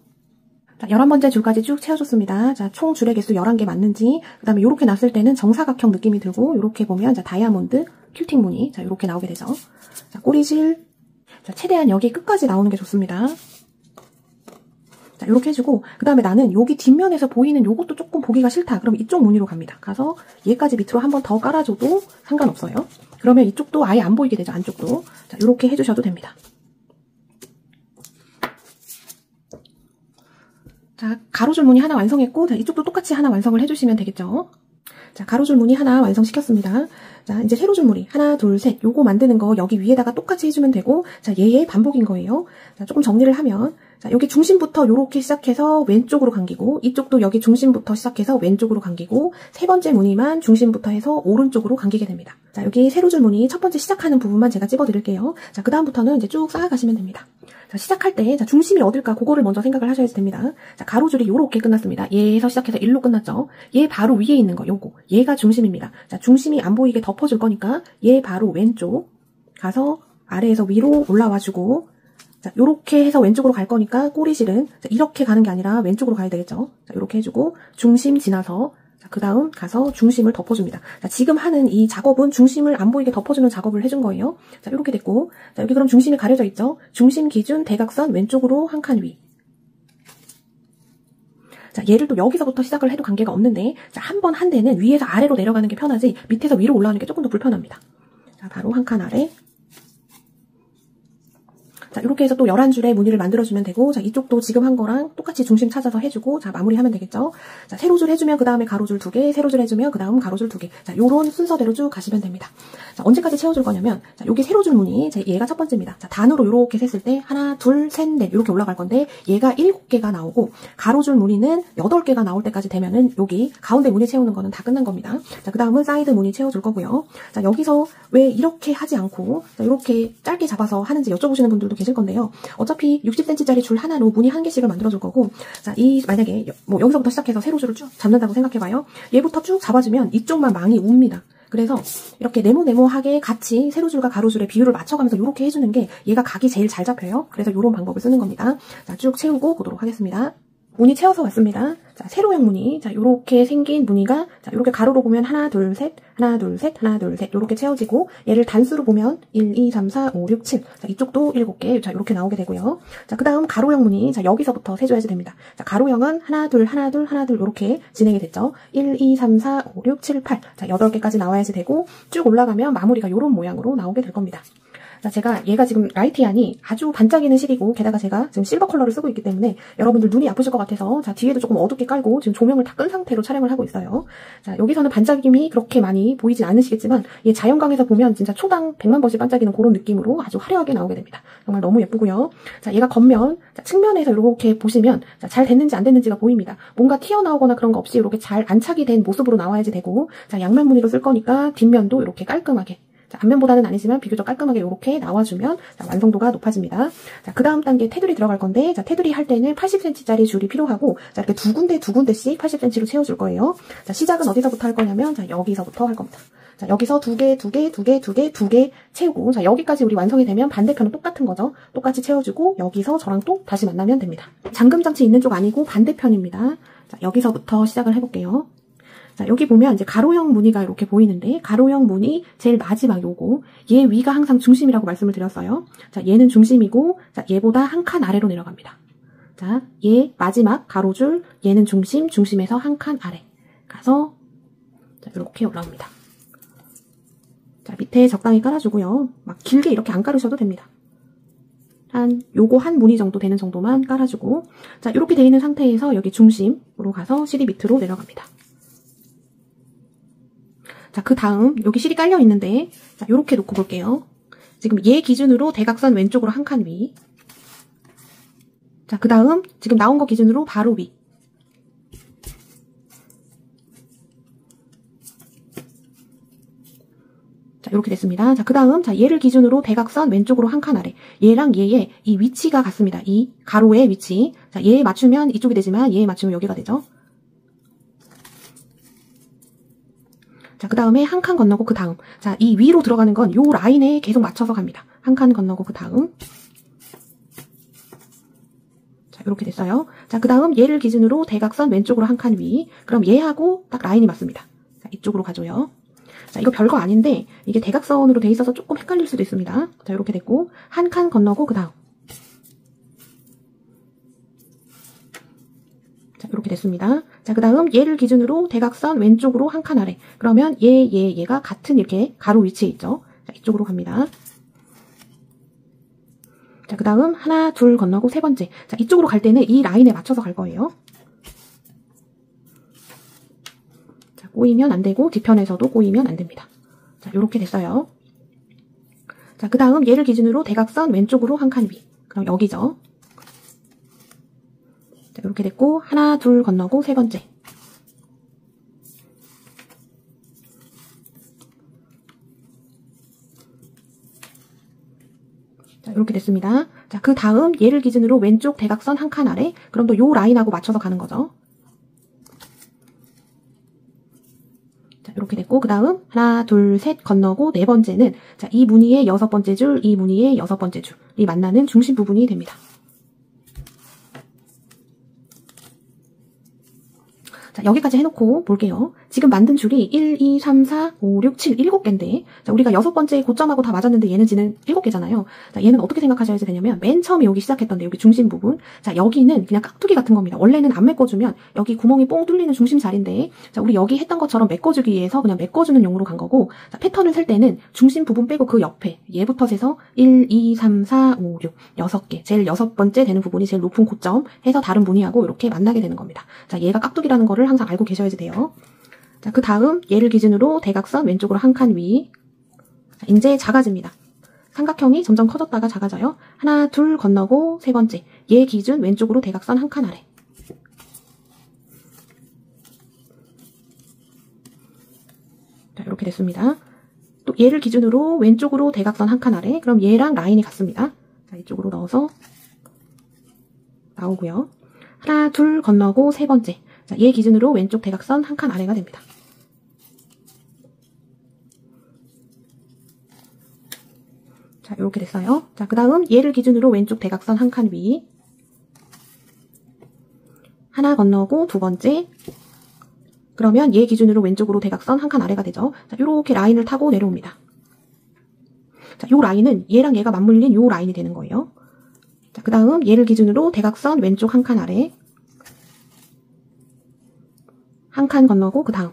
자, 11번째 줄까지 쭉 채워줬습니다. 자, 총 줄의 개수 11개 맞는지, 그 다음에 이렇게 놨을 때는 정사각형 느낌이 들고, 이렇게 보면, 자, 다이아몬드, 큐팅 무늬, 자, 이렇게 나오게 되죠. 자, 꼬리실, 자, 최대한 여기 끝까지 나오는 게 좋습니다. 자, 이렇게 해주고, 그 다음에 나는 여기 뒷면에서 보이는 요것도 조금 보기가 싫다. 그럼 이쪽 무늬로 갑니다. 가서 얘까지 밑으로 한 번 더 깔아줘도 상관없어요. 그러면 이쪽도 아예 안 보이게 되죠. 안쪽도. 자, 이렇게 해주셔도 됩니다. 자, 가로줄 무늬 하나 완성했고, 자, 이쪽도 똑같이 하나 완성을 해주시면 되겠죠. 자, 가로줄 무늬 하나 완성시켰습니다. 자, 이제 세로줄 무늬 하나, 둘, 셋 요거 만드는 거 여기 위에다가 똑같이 해주면 되고, 자, 얘의 반복인 거예요. 자, 조금 정리를 하면, 자, 여기 중심부터 요렇게 시작해서 왼쪽으로 감기고, 이쪽도 여기 중심부터 시작해서 왼쪽으로 감기고, 세 번째 무늬만 중심부터 해서 오른쪽으로 감기게 됩니다. 자, 여기 세로줄 무늬 첫 번째 시작하는 부분만 제가 찝어드릴게요. 자, 그 다음부터는 이제 쭉 쌓아가시면 됩니다. 자, 시작할 때, 자, 중심이 어딜까? 그거를 먼저 생각을 하셔야 됩니다. 자, 가로줄이 요렇게 끝났습니다. 얘에서 시작해서 1로 끝났죠? 얘 바로 위에 있는 거, 요거. 얘가 중심입니다. 자, 중심이 안 보이게 덮어줄 거니까, 얘 바로 왼쪽 가서 아래에서 위로 올라와주고, 자, 요렇게 해서 왼쪽으로 갈 거니까 꼬리실은 자, 이렇게 가는 게 아니라 왼쪽으로 가야 되겠죠. 자, 요렇게 해주고 중심 지나서 자, 그 다음 가서 중심을 덮어줍니다. 자, 지금 하는 이 작업은 중심을 안 보이게 덮어주는 작업을 해준 거예요. 자, 요렇게 됐고, 자, 여기 그럼 중심이 가려져 있죠. 중심 기준 대각선 왼쪽으로 한 칸 위. 자, 얘를 또 여기서부터 시작을 해도 관계가 없는데, 자, 한 번 한 대는 위에서 아래로 내려가는 게 편하지 밑에서 위로 올라오는 게 조금 더 불편합니다. 자, 바로 한 칸 아래. 자, 이렇게 해서 또 11줄의 무늬를 만들어주면 되고, 자, 이쪽도 지금 한 거랑 똑같이 중심 찾아서 해주고, 자, 마무리하면 되겠죠? 자, 세로줄 해주면 그 다음에 가로줄 2개, 세로줄 해주면 그 다음 가로줄 2개. 자, 요런 순서대로 쭉 가시면 됩니다. 자, 언제까지 채워줄 거냐면, 자, 요게 세로줄 무늬, 자, 얘가 첫 번째입니다. 자, 단으로 요렇게 셌을 때, 하나, 둘, 셋, 넷, 요렇게 올라갈 건데, 얘가 7개가 나오고, 가로줄 무늬는 8개가 나올 때까지 되면은, 여기 가운데 무늬 채우는 거는 다 끝난 겁니다. 자, 그 다음은 사이드 무늬 채워줄 거고요. 자, 여기서 왜 이렇게 하지 않고, 자, 이렇게 짧게 잡아서 하는지 여쭤보시는 분들도 계실 건데요. 어차피 60cm짜리 줄 하나로 무늬 한 개씩을 만들어줄 거고, 자, 만약에 뭐 여기서부터 시작해서 세로줄을 쭉 잡는다고 생각해봐요. 얘부터 쭉 잡아주면 이쪽만 망이 웁니다. 그래서 이렇게 네모네모하게 같이 세로줄과 가로줄의 비율을 맞춰가면서 이렇게 해주는 게 얘가 각이 제일 잘 잡혀요. 그래서 이런 방법을 쓰는 겁니다. 자, 쭉 채우고 보도록 하겠습니다. 무늬 채워서 왔습니다. 자, 세로형 무늬. 자, 요렇게 생긴 무늬가, 자, 요렇게 가로로 보면 하나, 둘, 셋, 하나, 둘, 셋, 하나, 둘, 셋. 요렇게 채워지고, 얘를 단수로 보면 1, 2, 3, 4, 5, 6, 7. 자, 이쪽도 7개. 자, 요렇게 나오게 되고요. 자, 그 다음 가로형 무늬. 자, 여기서부터 세줘야지 됩니다. 자, 가로형은 하나, 둘, 하나, 둘, 하나, 둘. 요렇게 진행이 됐죠. 1, 2, 3, 4, 5, 6, 7, 8. 자, 8개까지 나와야지 되고, 쭉 올라가면 마무리가 요런 모양으로 나오게 될 겁니다. 자, 제가 얘가 지금 라이티안이 아주 반짝이는 실이고 게다가 제가 지금 실버 컬러를 쓰고 있기 때문에 여러분들 눈이 아프실 것 같아서 자, 뒤에도 조금 어둡게 깔고 지금 조명을 다 끈 상태로 촬영을 하고 있어요. 자, 여기서는 반짝임이 그렇게 많이 보이진 않으시겠지만 얘 자연광에서 보면 진짜 초당 100만 번씩 반짝이는 그런 느낌으로 아주 화려하게 나오게 됩니다. 정말 너무 예쁘고요. 자, 얘가 겉면, 자, 측면에서 이렇게 보시면 자, 잘 됐는지 안 됐는지가 보입니다. 뭔가 튀어나오거나 그런 거 없이 이렇게 잘 안착이 된 모습으로 나와야지 되고 자, 양면 무늬로 쓸 거니까 뒷면도 이렇게 깔끔하게 자, 앞면보다는 아니지만 비교적 깔끔하게 이렇게 나와주면 자, 완성도가 높아집니다. 자, 그 다음 단계 테두리 들어갈 건데 자, 테두리 할 때는 80cm짜리 줄이 필요하고 자, 이렇게 두 군데씩 80cm로 채워줄 거예요. 자, 시작은 어디서부터 할 거냐면 자, 여기서부터 할 겁니다. 자, 여기서 두 개 채우고 자, 여기까지 우리 완성이 되면 반대편은 똑같은 거죠. 똑같이 채워주고 여기서 저랑 또 다시 만나면 됩니다. 잠금장치 있는 쪽 아니고 반대편입니다. 자, 여기서부터 시작을 해볼게요. 자, 여기 보면 이제 가로형 무늬가 이렇게 보이는데 가로형 무늬 제일 마지막 요거 얘 위가 항상 중심이라고 말씀을 드렸어요. 자, 얘는 중심이고 자, 얘보다 한 칸 아래로 내려갑니다. 자, 얘 마지막 가로줄 얘는 중심에서 한 칸 아래 가서 자, 이렇게 올라옵니다. 자, 밑에 적당히 깔아주고요. 막 길게 이렇게 안 깔으셔도 됩니다. 요거 한 무늬 정도 되는 정도만 깔아주고 자, 이렇게 돼 있는 상태에서 여기 중심으로 가서 실이 밑으로 내려갑니다. 자, 그 다음 여기 실이 깔려 있는데 자, 요렇게 놓고 볼게요. 지금 얘 기준으로 대각선 왼쪽으로 한 칸 위. 자, 그 다음 지금 나온 거 기준으로 바로 위. 자, 이렇게 됐습니다. 자, 그 다음 자, 얘를 기준으로 대각선 왼쪽으로 한 칸 아래. 얘랑 얘의 이 위치가 같습니다. 이 가로의 위치. 자, 얘 맞추면 이쪽이 되지만 얘 맞추면 여기가 되죠. 자, 그 다음에 한 칸 건너고 그 다음. 자, 이 위로 들어가는 건 요 라인에 계속 맞춰서 갑니다. 한 칸 건너고 그 다음. 자, 이렇게 됐어요. 자, 그 다음 얘를 기준으로 대각선 왼쪽으로 한 칸 위. 그럼 얘하고 딱 라인이 맞습니다. 자, 이쪽으로 가줘요. 자, 이거 별거 아닌데 이게 대각선으로 돼 있어서 조금 헷갈릴 수도 있습니다. 자, 이렇게 됐고 한 칸 건너고 그 다음. 자, 이렇게 됐습니다. 자, 그 다음 얘를 기준으로 대각선 왼쪽으로 한 칸 아래. 그러면 얘가 같은 이렇게 가로 위치에 있죠. 자, 이쪽으로 갑니다. 자, 그 다음 하나, 둘 건너고 세 번째. 자, 이쪽으로 갈 때는 이 라인에 맞춰서 갈 거예요. 자, 꼬이면 안 되고 뒤편에서도 꼬이면 안 됩니다. 자, 요렇게 됐어요. 자, 그 다음 얘를 기준으로 대각선 왼쪽으로 한 칸 위. 그럼 여기죠. 자, 이렇게 됐고 하나, 둘 건너고 세 번째. 자, 이렇게 됐습니다. 자, 그 다음 얘를 기준으로 왼쪽 대각선 한 칸 아래. 그럼 또 요 라인하고 맞춰서 가는 거죠. 자, 이렇게 됐고 그 다음 하나, 둘, 셋 건너고 네 번째는 자, 이 무늬의 여섯 번째 줄, 이 무늬의 여섯 번째 줄이 만나는 중심 부분이 됩니다. 자, 여기까지 해놓고 볼게요. 지금 만든 줄이 1, 2, 3, 4, 5, 6, 7, 7개인데 자, 우리가 6번째 고점하고 다 맞았는데 얘는 지는 7개잖아요. 자, 얘는 어떻게 생각하셔야 되냐면 맨 처음에 여기 시작했던데 여기 중심 부분 자, 여기는 그냥 깍두기 같은 겁니다. 원래는 안 메꿔주면 여기 구멍이 뽕 뚫리는 중심 자리인데 자, 우리 여기 했던 것처럼 메꿔주기 위해서 그냥 메꿔주는 용으로 간 거고 자, 패턴을 셀 때는 중심 부분 빼고 그 옆에 얘부터 세서 1, 2, 3, 4, 5, 6 6개 제일 6번째 되는 부분이 제일 높은 고점 해서 다른 무늬하고 이렇게 만나게 되는 겁니다. 자, 얘가 깍두기라는 거를 항상 알고 계셔야지 돼요. 자, 그 다음 얘를 기준으로 대각선 왼쪽으로 한 칸 위. 자, 이제 작아집니다. 삼각형이 점점 커졌다가 작아져요. 하나, 둘 건너고 세 번째. 얘 기준 왼쪽으로 대각선 한 칸 아래. 자, 이렇게 됐습니다. 또 얘를 기준으로 왼쪽으로 대각선 한 칸 아래. 그럼 얘랑 라인이 같습니다. 자, 이쪽으로 넣어서 나오고요. 하나, 둘 건너고 세 번째. 자, 얘 기준으로 왼쪽 대각선 한 칸 아래가 됩니다. 자, 이렇게 됐어요. 자, 그 다음 얘를 기준으로 왼쪽 대각선 한 칸 위. 하나 건너고 두 번째. 그러면 얘 기준으로 왼쪽으로 대각선 한 칸 아래가 되죠. 자, 요렇게 라인을 타고 내려옵니다. 자, 요 라인은 얘랑 얘가 맞물린 요 라인이 되는 거예요. 자, 그 다음 얘를 기준으로 대각선 왼쪽 한 칸 아래. 한 칸 건너고 그 다음.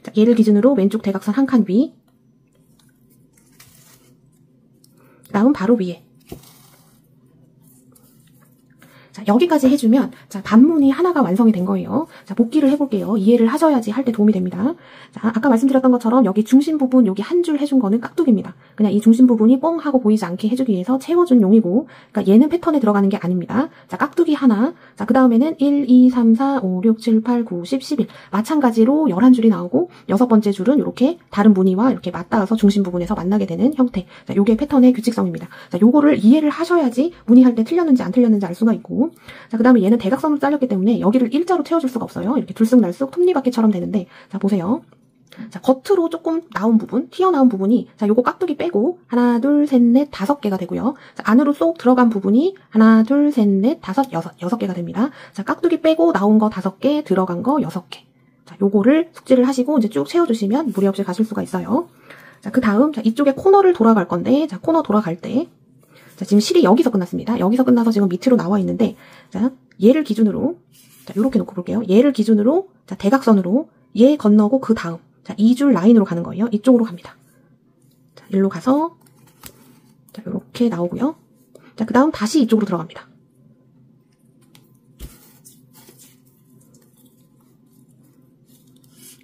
자, 얘를 기준으로 왼쪽 대각선 한 칸 위. 그 다음 바로 위에. 자, 여기까지 해주면 자, 반문이 하나가 완성이 된 거예요. 자, 복기를 해볼게요. 이해를 하셔야지 할 때 도움이 됩니다. 자, 아까 말씀드렸던 것처럼 여기 중심 부분 여기 한 줄 해준 거는 깍두기입니다. 그냥 이 중심 부분이 뻥 하고 보이지 않게 해주기 위해서 채워준 용이고, 그러니까 얘는 패턴에 들어가는 게 아닙니다. 자, 깍두기 하나. 자, 그 다음에는 1, 2, 3, 4, 5, 6, 7, 8, 9, 10, 11. 마찬가지로 11줄이 나오고 여섯 번째 줄은 이렇게 다른 무늬와 이렇게 맞닿아서 중심 부분에서 만나게 되는 형태. 자, 요게 패턴의 규칙성입니다. 자, 요거를 이해를 하셔야지 무늬할 때 틀렸는지 안 틀렸는지 알 수가 있고. 자, 그 다음에 얘는 대각선으로 잘렸기 때문에 여기를 일자로 채워줄 수가 없어요. 이렇게 들쑥날쑥 톱니바퀴처럼 되는데, 자, 보세요. 자, 겉으로 조금 나온 부분, 튀어나온 부분이, 자, 요거 깍두기 빼고, 하나, 둘, 셋, 넷, 다섯 개가 되고요. 자, 안으로 쏙 들어간 부분이, 하나, 둘, 셋, 넷, 다섯, 여섯 개가 됩니다. 자, 깍두기 빼고 나온 거 5개, 들어간 거 6개. 자, 요거를 숙지를 하시고, 이제 쭉 채워주시면 무리 없이 가실 수가 있어요. 자, 그 다음, 자, 이쪽에 코너를 돌아갈 건데, 자, 코너 돌아갈 때, 자, 지금 실이 여기서 끝났습니다. 여기서 끝나서 지금 밑으로 나와 있는데, 자, 얘를 기준으로, 자, 요렇게 놓고 볼게요. 얘를 기준으로, 자, 대각선으로, 얘 건너고 그 다음, 자, 2줄 라인으로 가는 거예요. 이쪽으로 갑니다. 자, 일로 가서, 자, 요렇게 나오고요. 자, 그 다음 다시 이쪽으로 들어갑니다.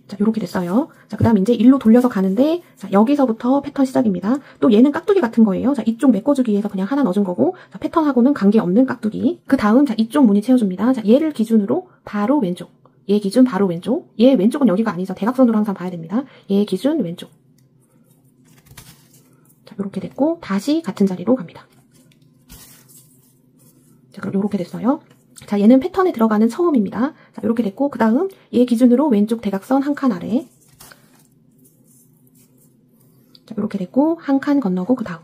자, 요렇게 됐어요. 자, 그 다음 이제 일로 돌려서 가는데, 자, 여기서부터 패턴 시작입니다. 또 얘는 깍두기 같은 거예요. 자, 이쪽 메꿔주기 위해서 그냥 하나 넣어준 거고, 자, 패턴하고는 관계없는 깍두기. 그 다음, 자, 이쪽 무늬 채워줍니다. 자, 얘를 기준으로 바로 왼쪽. 얘 기준 바로 왼쪽. 얘 왼쪽은 여기가 아니죠. 대각선으로 항상 봐야 됩니다. 얘 기준 왼쪽. 자, 요렇게 됐고, 다시 같은 자리로 갑니다. 자, 그럼 요렇게 됐어요. 자, 얘는 패턴에 들어가는 처음입니다. 자, 이렇게 됐고, 그 다음 얘 기준으로 왼쪽 대각선 한 칸 아래. 자, 이렇게 됐고, 한 칸 건너고 그 다음.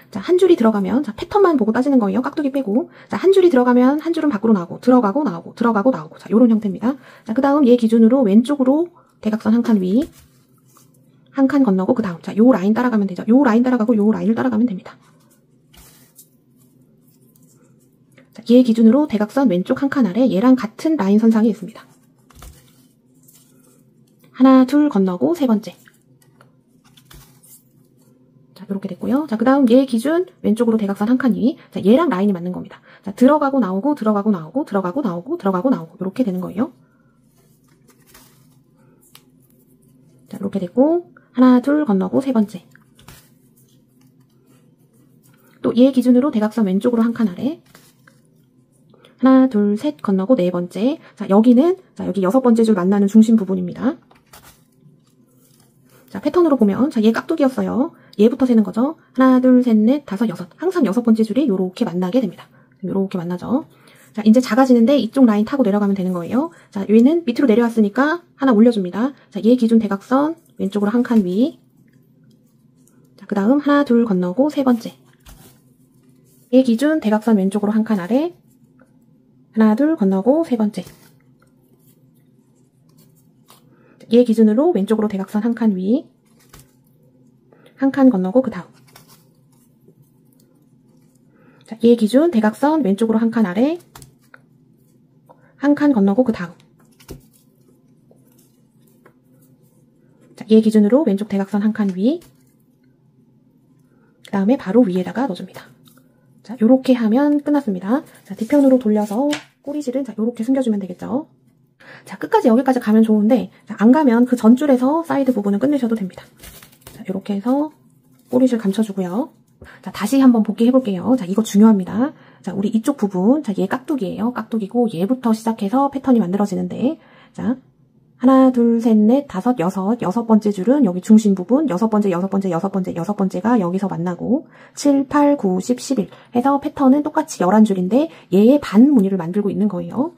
자, 한 줄이 들어가면, 자, 패턴만 보고 따지는 거예요. 깍두기 빼고. 자, 한 줄이 들어가면 한 줄은 밖으로 나오고, 들어가고 나오고, 들어가고 나오고. 자, 요런 형태입니다. 자, 그 다음 얘 기준으로 왼쪽으로 대각선 한 칸 위. 한 칸 건너고 그 다음. 자, 요 라인 따라가면 되죠. 요 라인 따라가고 요 라인을 따라가면 됩니다. 자, 얘 기준으로 대각선 왼쪽 한 칸 아래 얘랑 같은 라인 선상에 있습니다. 하나, 둘 건너고 세 번째. 자, 이렇게 됐고요. 자, 그 다음 얘 기준 왼쪽으로 대각선 한 칸 위. 자, 얘랑 라인이 맞는 겁니다. 자, 들어가고 나오고 들어가고 나오고 들어가고 나오고 들어가고 나오고 이렇게 되는 거예요. 자, 이렇게 됐고 하나, 둘 건너고 세 번째. 또 얘 기준으로 대각선 왼쪽으로 한 칸 아래. 하나, 둘, 셋 건너고 네 번째. 자, 여기는 자, 여기 여섯 번째 줄 만나는 중심 부분입니다. 자, 패턴으로 보면 자, 얘 깍두기였어요. 얘부터 세는 거죠. 하나, 둘, 셋, 넷, 다섯, 여섯. 항상 여섯 번째 줄이 요렇게 만나게 됩니다. 요렇게 만나죠. 자, 이제 작아지는데 이쪽 라인 타고 내려가면 되는 거예요. 자, 얘는 밑으로 내려왔으니까 하나 올려줍니다. 자, 얘 기준 대각선 왼쪽으로 한 칸 위. 자, 그 다음 하나, 둘 건너고 세 번째. 얘 기준 대각선 왼쪽으로 한 칸 아래. 하나, 둘 건너고 세 번째. 얘 기준으로 왼쪽으로 대각선 한 칸 위. 한 칸 건너고 그 다음. 자, 얘 기준 대각선 왼쪽으로 한 칸 아래. 한 칸 건너고 그 다음. 자, 얘 기준으로 왼쪽 대각선 한 칸 위. 그 다음에 바로 위에다가 넣어줍니다. 자, 요렇게 하면 끝났습니다. 자, 뒤편으로 돌려서 꼬리실은 자, 요렇게 숨겨주면 되겠죠. 자, 끝까지 여기까지 가면 좋은데, 자, 안 가면 그 전줄에서 사이드 부분은 끝내셔도 됩니다. 자, 요렇게 해서 꼬리실 감춰주고요. 자, 다시 한번 복귀해 볼게요. 자, 이거 중요합니다. 자, 우리 이쪽 부분, 자, 얘 깍두기예요. 깍두기고 얘부터 시작해서 패턴이 만들어지는데, 자, 하나, 둘, 셋, 넷, 다섯, 여섯 번째 줄은 여기 중심 부분, 여섯 번째, 여섯 번째가 여기서 만나고, 7, 8, 9, 10, 11 해서 패턴은 똑같이 11줄인데 얘의 반 무늬를 만들고 있는 거예요.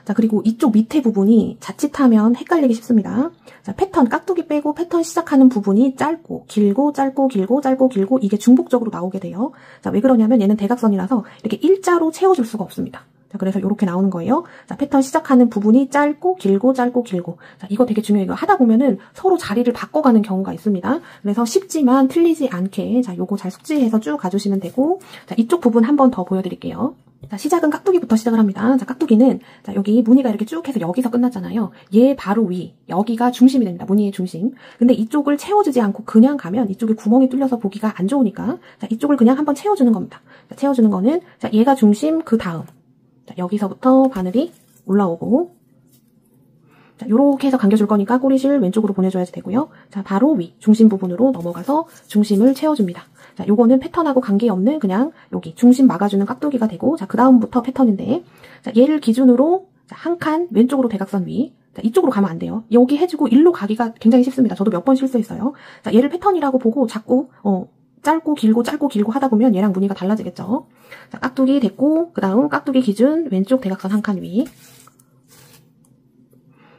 자, 그리고 이쪽 밑에 부분이 자칫하면 헷갈리기 쉽습니다. 자, 패턴 깍두기 빼고 패턴 시작하는 부분이 짧고 길고 짧고 길고 짧고 길고 이게 중복적으로 나오게 돼요. 자, 왜 그러냐면 얘는 대각선이라서 이렇게 일자로 채워줄 수가 없습니다. 자, 그래서 이렇게 나오는 거예요. 자, 패턴 시작하는 부분이 짧고 길고 짧고 길고. 자, 이거 되게 중요해요. 이거 하다 보면은 서로 자리를 바꿔가는 경우가 있습니다. 그래서 쉽지만 틀리지 않게 자, 요거 잘 숙지해서 쭉 가주시면 되고. 자, 이쪽 부분 한 번 더 보여드릴게요. 자, 시작은 깍두기부터 시작을 합니다. 자, 깍두기는 자, 여기 무늬가 이렇게 쭉 해서 여기서 끝났잖아요. 얘 바로 위, 여기가 중심이 됩니다. 무늬의 중심. 근데 이쪽을 채워주지 않고 그냥 가면 이쪽에 구멍이 뚫려서 보기가 안 좋으니까 자, 이쪽을 그냥 한번 채워주는 겁니다. 자, 채워주는 거는 자, 얘가 중심, 그 다음 자, 여기서부터 바늘이 올라오고 자, 요렇게 해서 감겨줄 거니까 꼬리실 왼쪽으로 보내줘야지 되고요. 자, 바로 위, 중심 부분으로 넘어가서 중심을 채워줍니다. 자, 요거는 패턴하고 관계없는 그냥 여기 중심 막아주는 깍두기가 되고 자, 그 다음부터 패턴인데 자, 얘를 기준으로 한 칸 왼쪽으로 대각선 위 자, 이쪽으로 가면 안 돼요. 여기 해주고 일로 가기가 굉장히 쉽습니다. 저도 몇 번 실수했어요. 자, 얘를 패턴이라고 보고 자꾸 짧고 길고 하다 보면 얘랑 무늬가 달라지겠죠. 자, 깍두기 됐고 그 다음 깍두기 기준 왼쪽 대각선 한 칸 위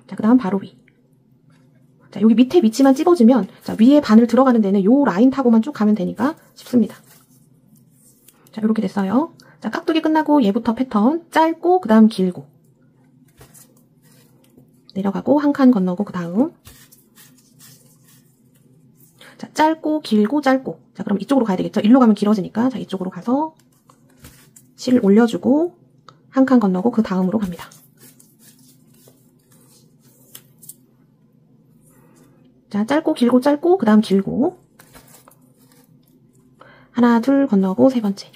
자, 그 다음 바로 위. 자, 여기 밑에 위치만 찝어주면 자, 위에 바늘 들어가는 데는 요 라인 타고만 쭉 가면 되니까 쉽습니다. 자, 이렇게 됐어요. 자, 깍두기 끝나고 얘부터 패턴 짧고 그 다음 길고 내려가고 한 칸 건너고 그 다음 자, 짧고 길고 짧고 자, 그럼 이쪽으로 가야 되겠죠. 일로 가면 길어지니까 자, 이쪽으로 가서 실 올려주고 한 칸 건너고 그 다음으로 갑니다. 자, 짧고 길고 그 다음 길고 하나 둘 건너고 세 번째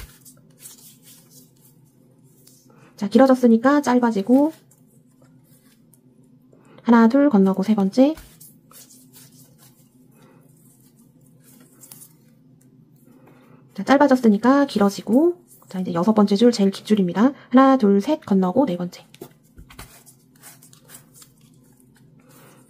자, 길어졌으니까 짧아지고 하나 둘 건너고 세 번째 자, 짧아졌으니까 길어지고 자, 이제 여섯 번째 줄 제일 깃줄입니다. 하나 둘 셋 건너고 네 번째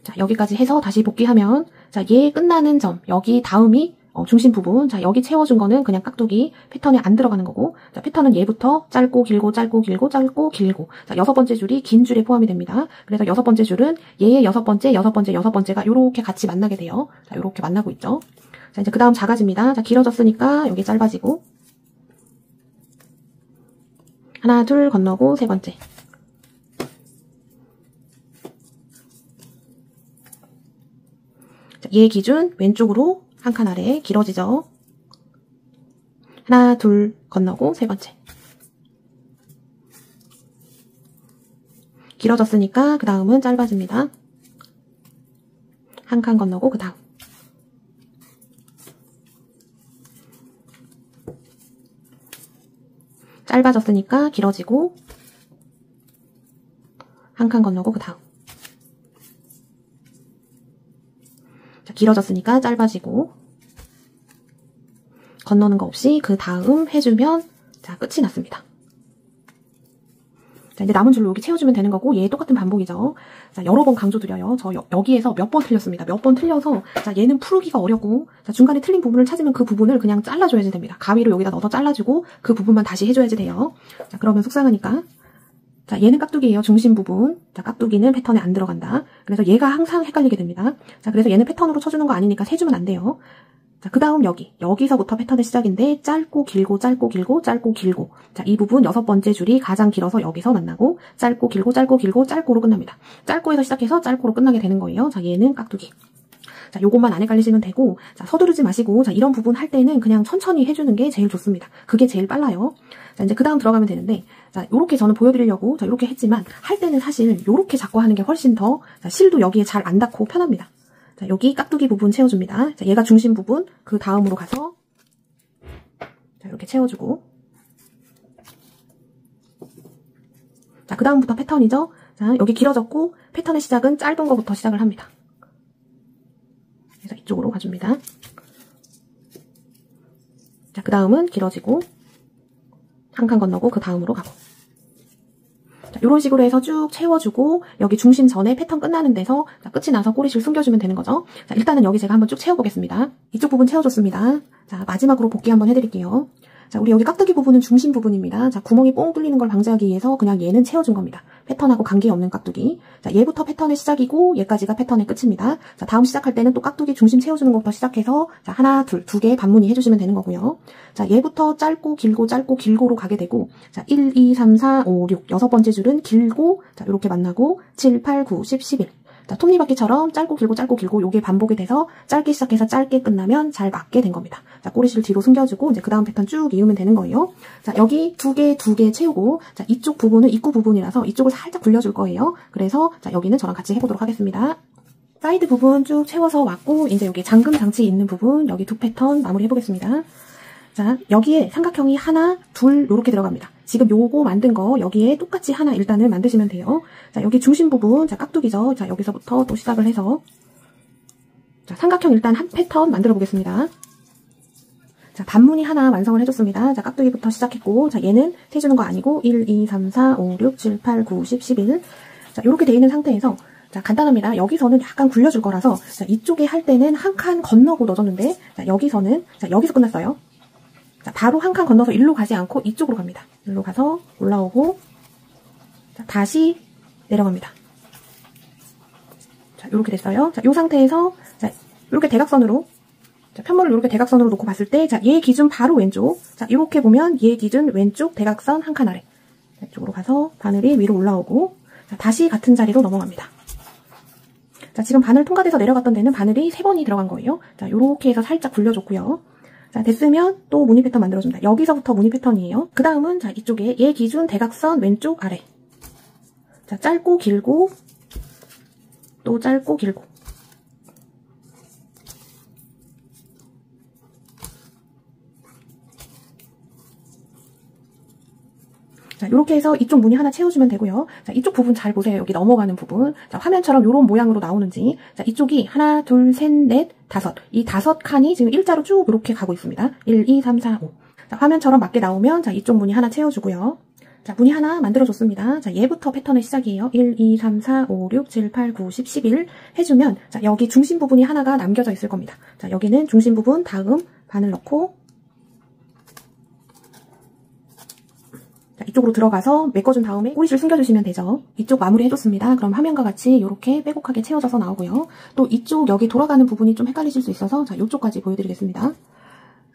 자, 여기까지 해서 다시 복귀하면 자, 얘 끝나는 점 여기 다음이 중심 부분 자, 여기 채워준 거는 그냥 깍두기 패턴에 안 들어가는 거고 자, 패턴은 얘부터 짧고 길고 짧고 길고 짧고 길고 자, 여섯 번째 줄이 긴 줄에 포함이 됩니다. 그래서 여섯 번째 줄은 얘의 여섯 번째가 요렇게 같이 만나게 돼요. 자, 요렇게 만나고 있죠. 자, 이제 그 다음 작아집니다. 자, 길어졌으니까 여기 짧아지고 하나 둘 건너고 세 번째 자, 얘 기준 왼쪽으로 한 칸 아래 길어지죠. 하나 둘 건너고 세 번째 길어졌으니까 그 다음은 짧아집니다. 한 칸 건너고 그 다음 짧아졌으니까 길어지고 한 칸 건너고 그 다음 자, 길어졌으니까 짧아지고 건너는 거 없이 그 다음 해주면 자, 끝이 났습니다. 자, 이제 남은 줄로 여기 채워주면 되는 거고 얘 똑같은 반복이죠. 자, 여러 번 강조드려요. 저 여기에서 몇 번 틀렸습니다. 몇 번 틀려서 자, 얘는 풀기가 어렵고 자, 중간에 틀린 부분을 찾으면 그 부분을 그냥 잘라줘야지 됩니다. 가위로 여기다 넣어서 잘라주고 그 부분만 다시 해줘야지 돼요. 자, 그러면 속상하니까 자, 얘는 깍두기예요. 중심 부분. 자, 깍두기는 패턴에 안 들어간다. 그래서 얘가 항상 헷갈리게 됩니다. 자, 그래서 얘는 패턴으로 쳐주는 거 아니니까 세주면 안 돼요. 자, 그 다음 여기서부터 패턴의 시작인데 짧고 길고 짧고 길고 짧고 길고 자, 이 부분 여섯 번째 줄이 가장 길어서 여기서 만나고 짧고 길고 짧고 길고 짧고로 끝납니다. 짧고에서 시작해서 짧고로 끝나게 되는 거예요. 자, 얘는 깍두기. 자, 요것만 안 헷갈리시면 되고 자, 서두르지 마시고 자, 이런 부분 할 때는 그냥 천천히 해주는 게 제일 좋습니다. 그게 제일 빨라요. 자, 이제 그 다음 들어가면 되는데 자, 요렇게 저는 보여드리려고 자, 요렇게 했지만 할 때는 사실 요렇게 잡고 하는 게 훨씬 더 자, 실도 여기에 잘 안 닿고 편합니다. 자, 여기 깍두기 부분 채워줍니다. 자, 얘가 중심 부분 그 다음으로 가서 자, 이렇게 채워주고 자, 그 다음부터 패턴이죠. 자, 여기 길어졌고 패턴의 시작은 짧은 거부터 시작을 합니다. 그래서 이쪽으로 가줍니다. 자, 그 다음은 길어지고 한 칸 건너고 그 다음으로 가고 자, 이런 식으로 해서 쭉 채워주고 여기 중심 전에 패턴 끝나는 데서 자, 끝이 나서 꼬리실 숨겨주면 되는 거죠. 자, 일단은 여기 제가 한번 쭉 채워보겠습니다. 이쪽 부분 채워줬습니다. 자, 마지막으로 복귀 한번 해드릴게요. 자, 우리 여기 깍두기 부분은 중심 부분입니다. 자, 구멍이 뽕 뚫리는 걸 방지하기 위해서 그냥 얘는 채워준 겁니다. 패턴하고 관계없는 깍두기. 자, 얘부터 패턴의 시작이고 얘까지가 패턴의 끝입니다. 자, 다음 시작할 때는 또 깍두기 중심 채워주는 것부터 시작해서 자, 하나, 둘, 두 개 반무늬 해주시면 되는 거고요. 자, 얘부터 짧고 길고로 가게 되고 자, 1, 2, 3, 4, 5, 6 여섯 번째 줄은 길고 자, 이렇게 만나고 7, 8, 9, 10, 11 자, 톱니바퀴처럼 짧고 길고 요게 반복이 돼서 짧게 시작해서 짧게 끝나면 잘 맞게 된 겁니다. 자, 꼬리실 뒤로 숨겨주고 이제 그 다음 패턴 쭉 이으면 되는 거예요. 자, 여기 두 개 채우고 자, 이쪽 부분은 입구 부분이라서 이쪽을 살짝 굴려줄 거예요. 그래서 자, 여기는 저랑 같이 해보도록 하겠습니다. 사이드 부분 쭉 채워서 왔고 이제 여기 잠금 장치 있는 부분 여기 두 패턴 마무리 해보겠습니다. 자, 여기에 삼각형이 하나, 둘 이렇게 들어갑니다. 지금 요거 만든 거 여기에 똑같이 하나 일단은 만드시면 돼요. 자, 여기 중심 부분, 자, 깍두기죠. 자, 여기서부터 또 시작을 해서 자, 삼각형 일단 한 패턴 만들어 보겠습니다. 자, 반무늬 하나 완성을 해줬습니다. 자, 깍두기부터 시작했고 자, 얘는 세주는 거 아니고 1, 2, 3, 4, 5, 6, 7, 8, 9, 10, 11 자, 요렇게 돼 있는 상태에서 자, 간단합니다. 여기서는 약간 굴려줄 거라서 자, 이쪽에 할 때는 한 칸 건너고 넣어줬는데 자, 여기서는 자, 여기서 끝났어요. 자, 바로 한 칸 건너서 일로 가지 않고 이쪽으로 갑니다. 일로 가서 올라오고 자, 다시 내려갑니다. 자, 요렇게 됐어요. 자, 요 상태에서 자, 요렇게 대각선으로 자, 편물을 이렇게 대각선으로 놓고 봤을 때 자, 얘 기준 바로 왼쪽 자, 이렇게 보면 얘 기준 왼쪽 대각선 한 칸 아래 자, 이쪽으로 가서 바늘이 위로 올라오고 자, 다시 같은 자리로 넘어갑니다. 자, 지금 바늘 통과돼서 내려갔던 데는 바늘이 3번이 들어간 거예요. 자, 요렇게 해서 살짝 굴려줬고요. 자, 됐으면 또 무늬 패턴 만들어줍니다. 여기서부터 무늬 패턴이에요. 그 다음은 자, 이쪽에 얘 기준 대각선 왼쪽 아래 자, 짧고 길고 또 짧고 길고 자, 이렇게 해서 이쪽 무늬 하나 채워주면 되고요. 자, 이쪽 부분 잘 보세요. 여기 넘어가는 부분. 자, 화면처럼 이런 모양으로 나오는지. 자, 이쪽이 하나, 둘, 셋, 넷, 다섯. 이 5칸이 지금 일자로 쭉 이렇게 가고 있습니다. 1, 2, 3, 4, 5. 자, 화면처럼 맞게 나오면 자, 이쪽 무늬 하나 채워주고요. 자, 무늬 하나 만들어줬습니다. 자, 얘부터 패턴의 시작이에요. 1, 2, 3, 4, 5, 6, 7, 8, 9, 10, 11 해주면 자, 여기 중심 부분이 하나가 남겨져 있을 겁니다. 자, 여기는 중심 부분 다음 바늘 넣고 자, 이쪽으로 들어가서 메꿔준 다음에 꼬리줄 숨겨주시면 되죠. 이쪽 마무리 해줬습니다. 그럼 화면과 같이 이렇게 빼곡하게 채워져서 나오고요. 또 이쪽 여기 돌아가는 부분이 좀 헷갈리실 수 있어서 자, 이쪽까지 보여드리겠습니다.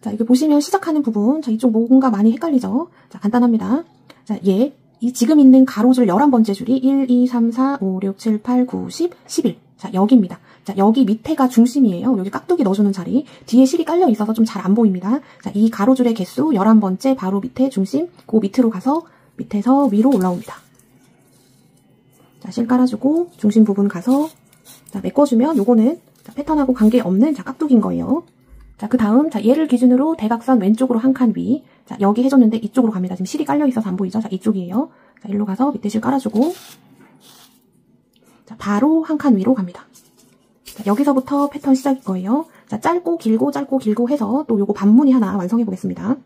자, 이렇게 보시면 시작하는 부분 자, 이쪽 뭔가 많이 헷갈리죠. 자, 간단합니다. 자, 이 지금 있는 가로줄 11번째 줄이 1, 2, 3, 4, 5, 6, 7, 8, 9, 10, 11 자, 여기입니다. 자, 여기 밑에가 중심이에요. 여기 깍두기 넣어주는 자리. 뒤에 실이 깔려 있어서 좀 잘 안 보입니다. 자, 이 가로줄의 개수 11번째 바로 밑에 중심, 그 밑으로 가서 밑에서 위로 올라옵니다. 자, 실 깔아주고 중심 부분 가서 자, 메꿔주면 요거는 자, 패턴하고 관계없는 자, 깍두기인 거예요. 자, 그 다음 자, 얘를 기준으로 대각선 왼쪽으로 한 칸 위. 자, 여기 해줬는데 이쪽으로 갑니다. 지금 실이 깔려 있어서 안 보이죠? 자, 이쪽이에요. 자, 일로 가서 밑에 실 깔아주고 자, 바로 한 칸 위로 갑니다. 자, 여기서부터 패턴 시작일 거예요. 자, 짧고 길고 해서 또 요거 반무늬 하나 완성해 보겠습니다.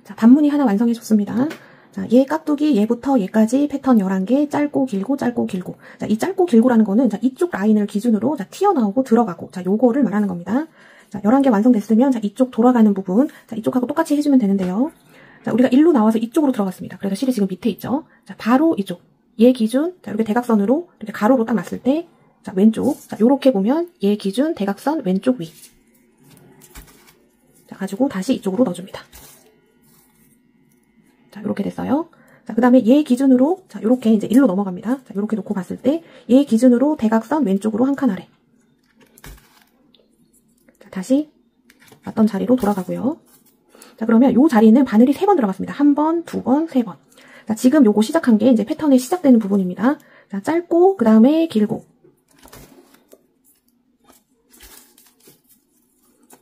자, 반무늬 하나 완성해 줬습니다. 자, 얘 깍두기 얘부터 얘까지 패턴 11개 짧고 길고. 자, 이 짧고 길고라는 거는 자, 이쪽 라인을 기준으로 자, 튀어나오고 들어가고 자, 요거를 말하는 겁니다. 자, 11개 완성됐으면 자, 이쪽 돌아가는 부분 자, 이쪽하고 똑같이 해주면 되는데요. 자, 우리가 일로 나와서 이쪽으로 들어갔습니다. 그래서 실이 지금 밑에 있죠. 자, 바로 이쪽 얘 기준 자, 이렇게 대각선으로 이렇게 가로로 딱 놨을 때 자, 왼쪽 자, 요렇게 보면 얘 기준 대각선 왼쪽 위 자, 가지고 다시 이쪽으로 넣어줍니다. 자, 요렇게 됐어요. 자, 그 다음에 얘 기준으로 자, 요렇게 이제 일로 넘어갑니다. 자, 요렇게 놓고 봤을 때 얘 기준으로 대각선 왼쪽으로 한 칸 아래 자, 다시 왔던 자리로 돌아가고요. 자, 그러면 요 자리는 바늘이 3번 들어갔습니다. 1번, 2번, 3번. 자, 지금 요거 시작한 게 이제 패턴이 시작되는 부분입니다. 자, 짧고 그 다음에 길고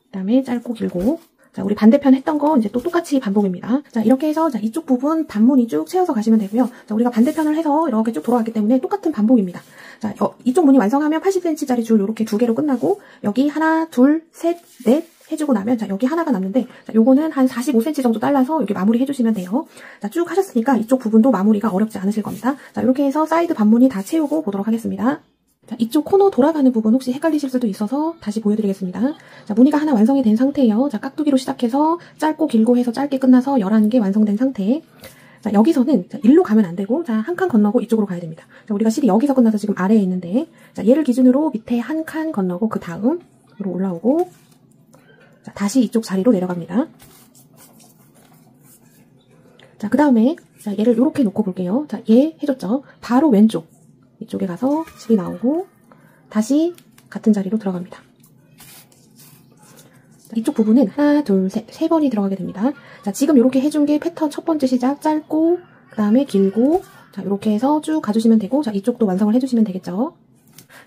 그 다음에 짧고 길고 자, 우리 반대편 했던 거 이제 또 똑같이 반복입니다. 자, 이렇게 해서 자, 이쪽 부분 반무늬 쭉 채워서 가시면 되고요. 자, 우리가 반대편을 해서 이렇게 쭉 돌아갔기 때문에 똑같은 반복입니다. 자, 이쪽 무늬 완성하면 80cm짜리 줄 이렇게 2개로 끝나고 여기 하나, 둘, 셋, 넷 해주고 나면 자, 여기 하나가 남는데 자, 요거는 한 45cm 정도 잘라서 여기 마무리 해주시면 돼요. 자, 쭉 하셨으니까 이쪽 부분도 마무리가 어렵지 않으실 겁니다. 자, 이렇게 해서 사이드 반무늬 다 채우고 보도록 하겠습니다. 자, 이쪽 코너 돌아가는 부분 혹시 헷갈리실 수도 있어서 다시 보여드리겠습니다. 자, 무늬가 하나 완성이 된 상태예요. 자, 깍두기로 시작해서 짧고 길고 해서 짧게 끝나서 11개 완성된 상태. 자, 여기서는 자, 일로 가면 안 되고, 자, 한 칸 건너고 이쪽으로 가야 됩니다. 자, 우리가 실이 여기서 끝나서 지금 아래에 있는데, 자, 얘를 기준으로 밑에 한 칸 건너고 그 다음으로 올라오고, 자, 다시 이쪽 자리로 내려갑니다. 자, 그 다음에 자, 얘를 이렇게 놓고 볼게요. 자, 얘 해줬죠? 바로 왼쪽 이쪽에 가서 실이 나오고 다시 같은 자리로 들어갑니다. 자, 이쪽 부분은 하나, 둘, 셋, 세 번이 들어가게 됩니다. 자, 지금 이렇게 해준 게 패턴 첫 번째 시작, 짧고 그 다음에 길고, 자, 이렇게 해서 쭉 가주시면 되고, 자, 이쪽도 완성을 해주시면 되겠죠.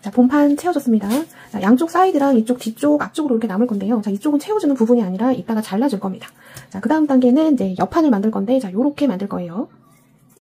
자, 본판 채워줬습니다. 자, 양쪽 사이드랑 이쪽 뒤쪽, 앞쪽으로 이렇게 남을 건데요. 자, 이쪽은 채워주는 부분이 아니라 이따가 잘라줄 겁니다. 자, 그 다음 단계는 이제 옆판을 만들 건데, 자, 요렇게 만들 거예요.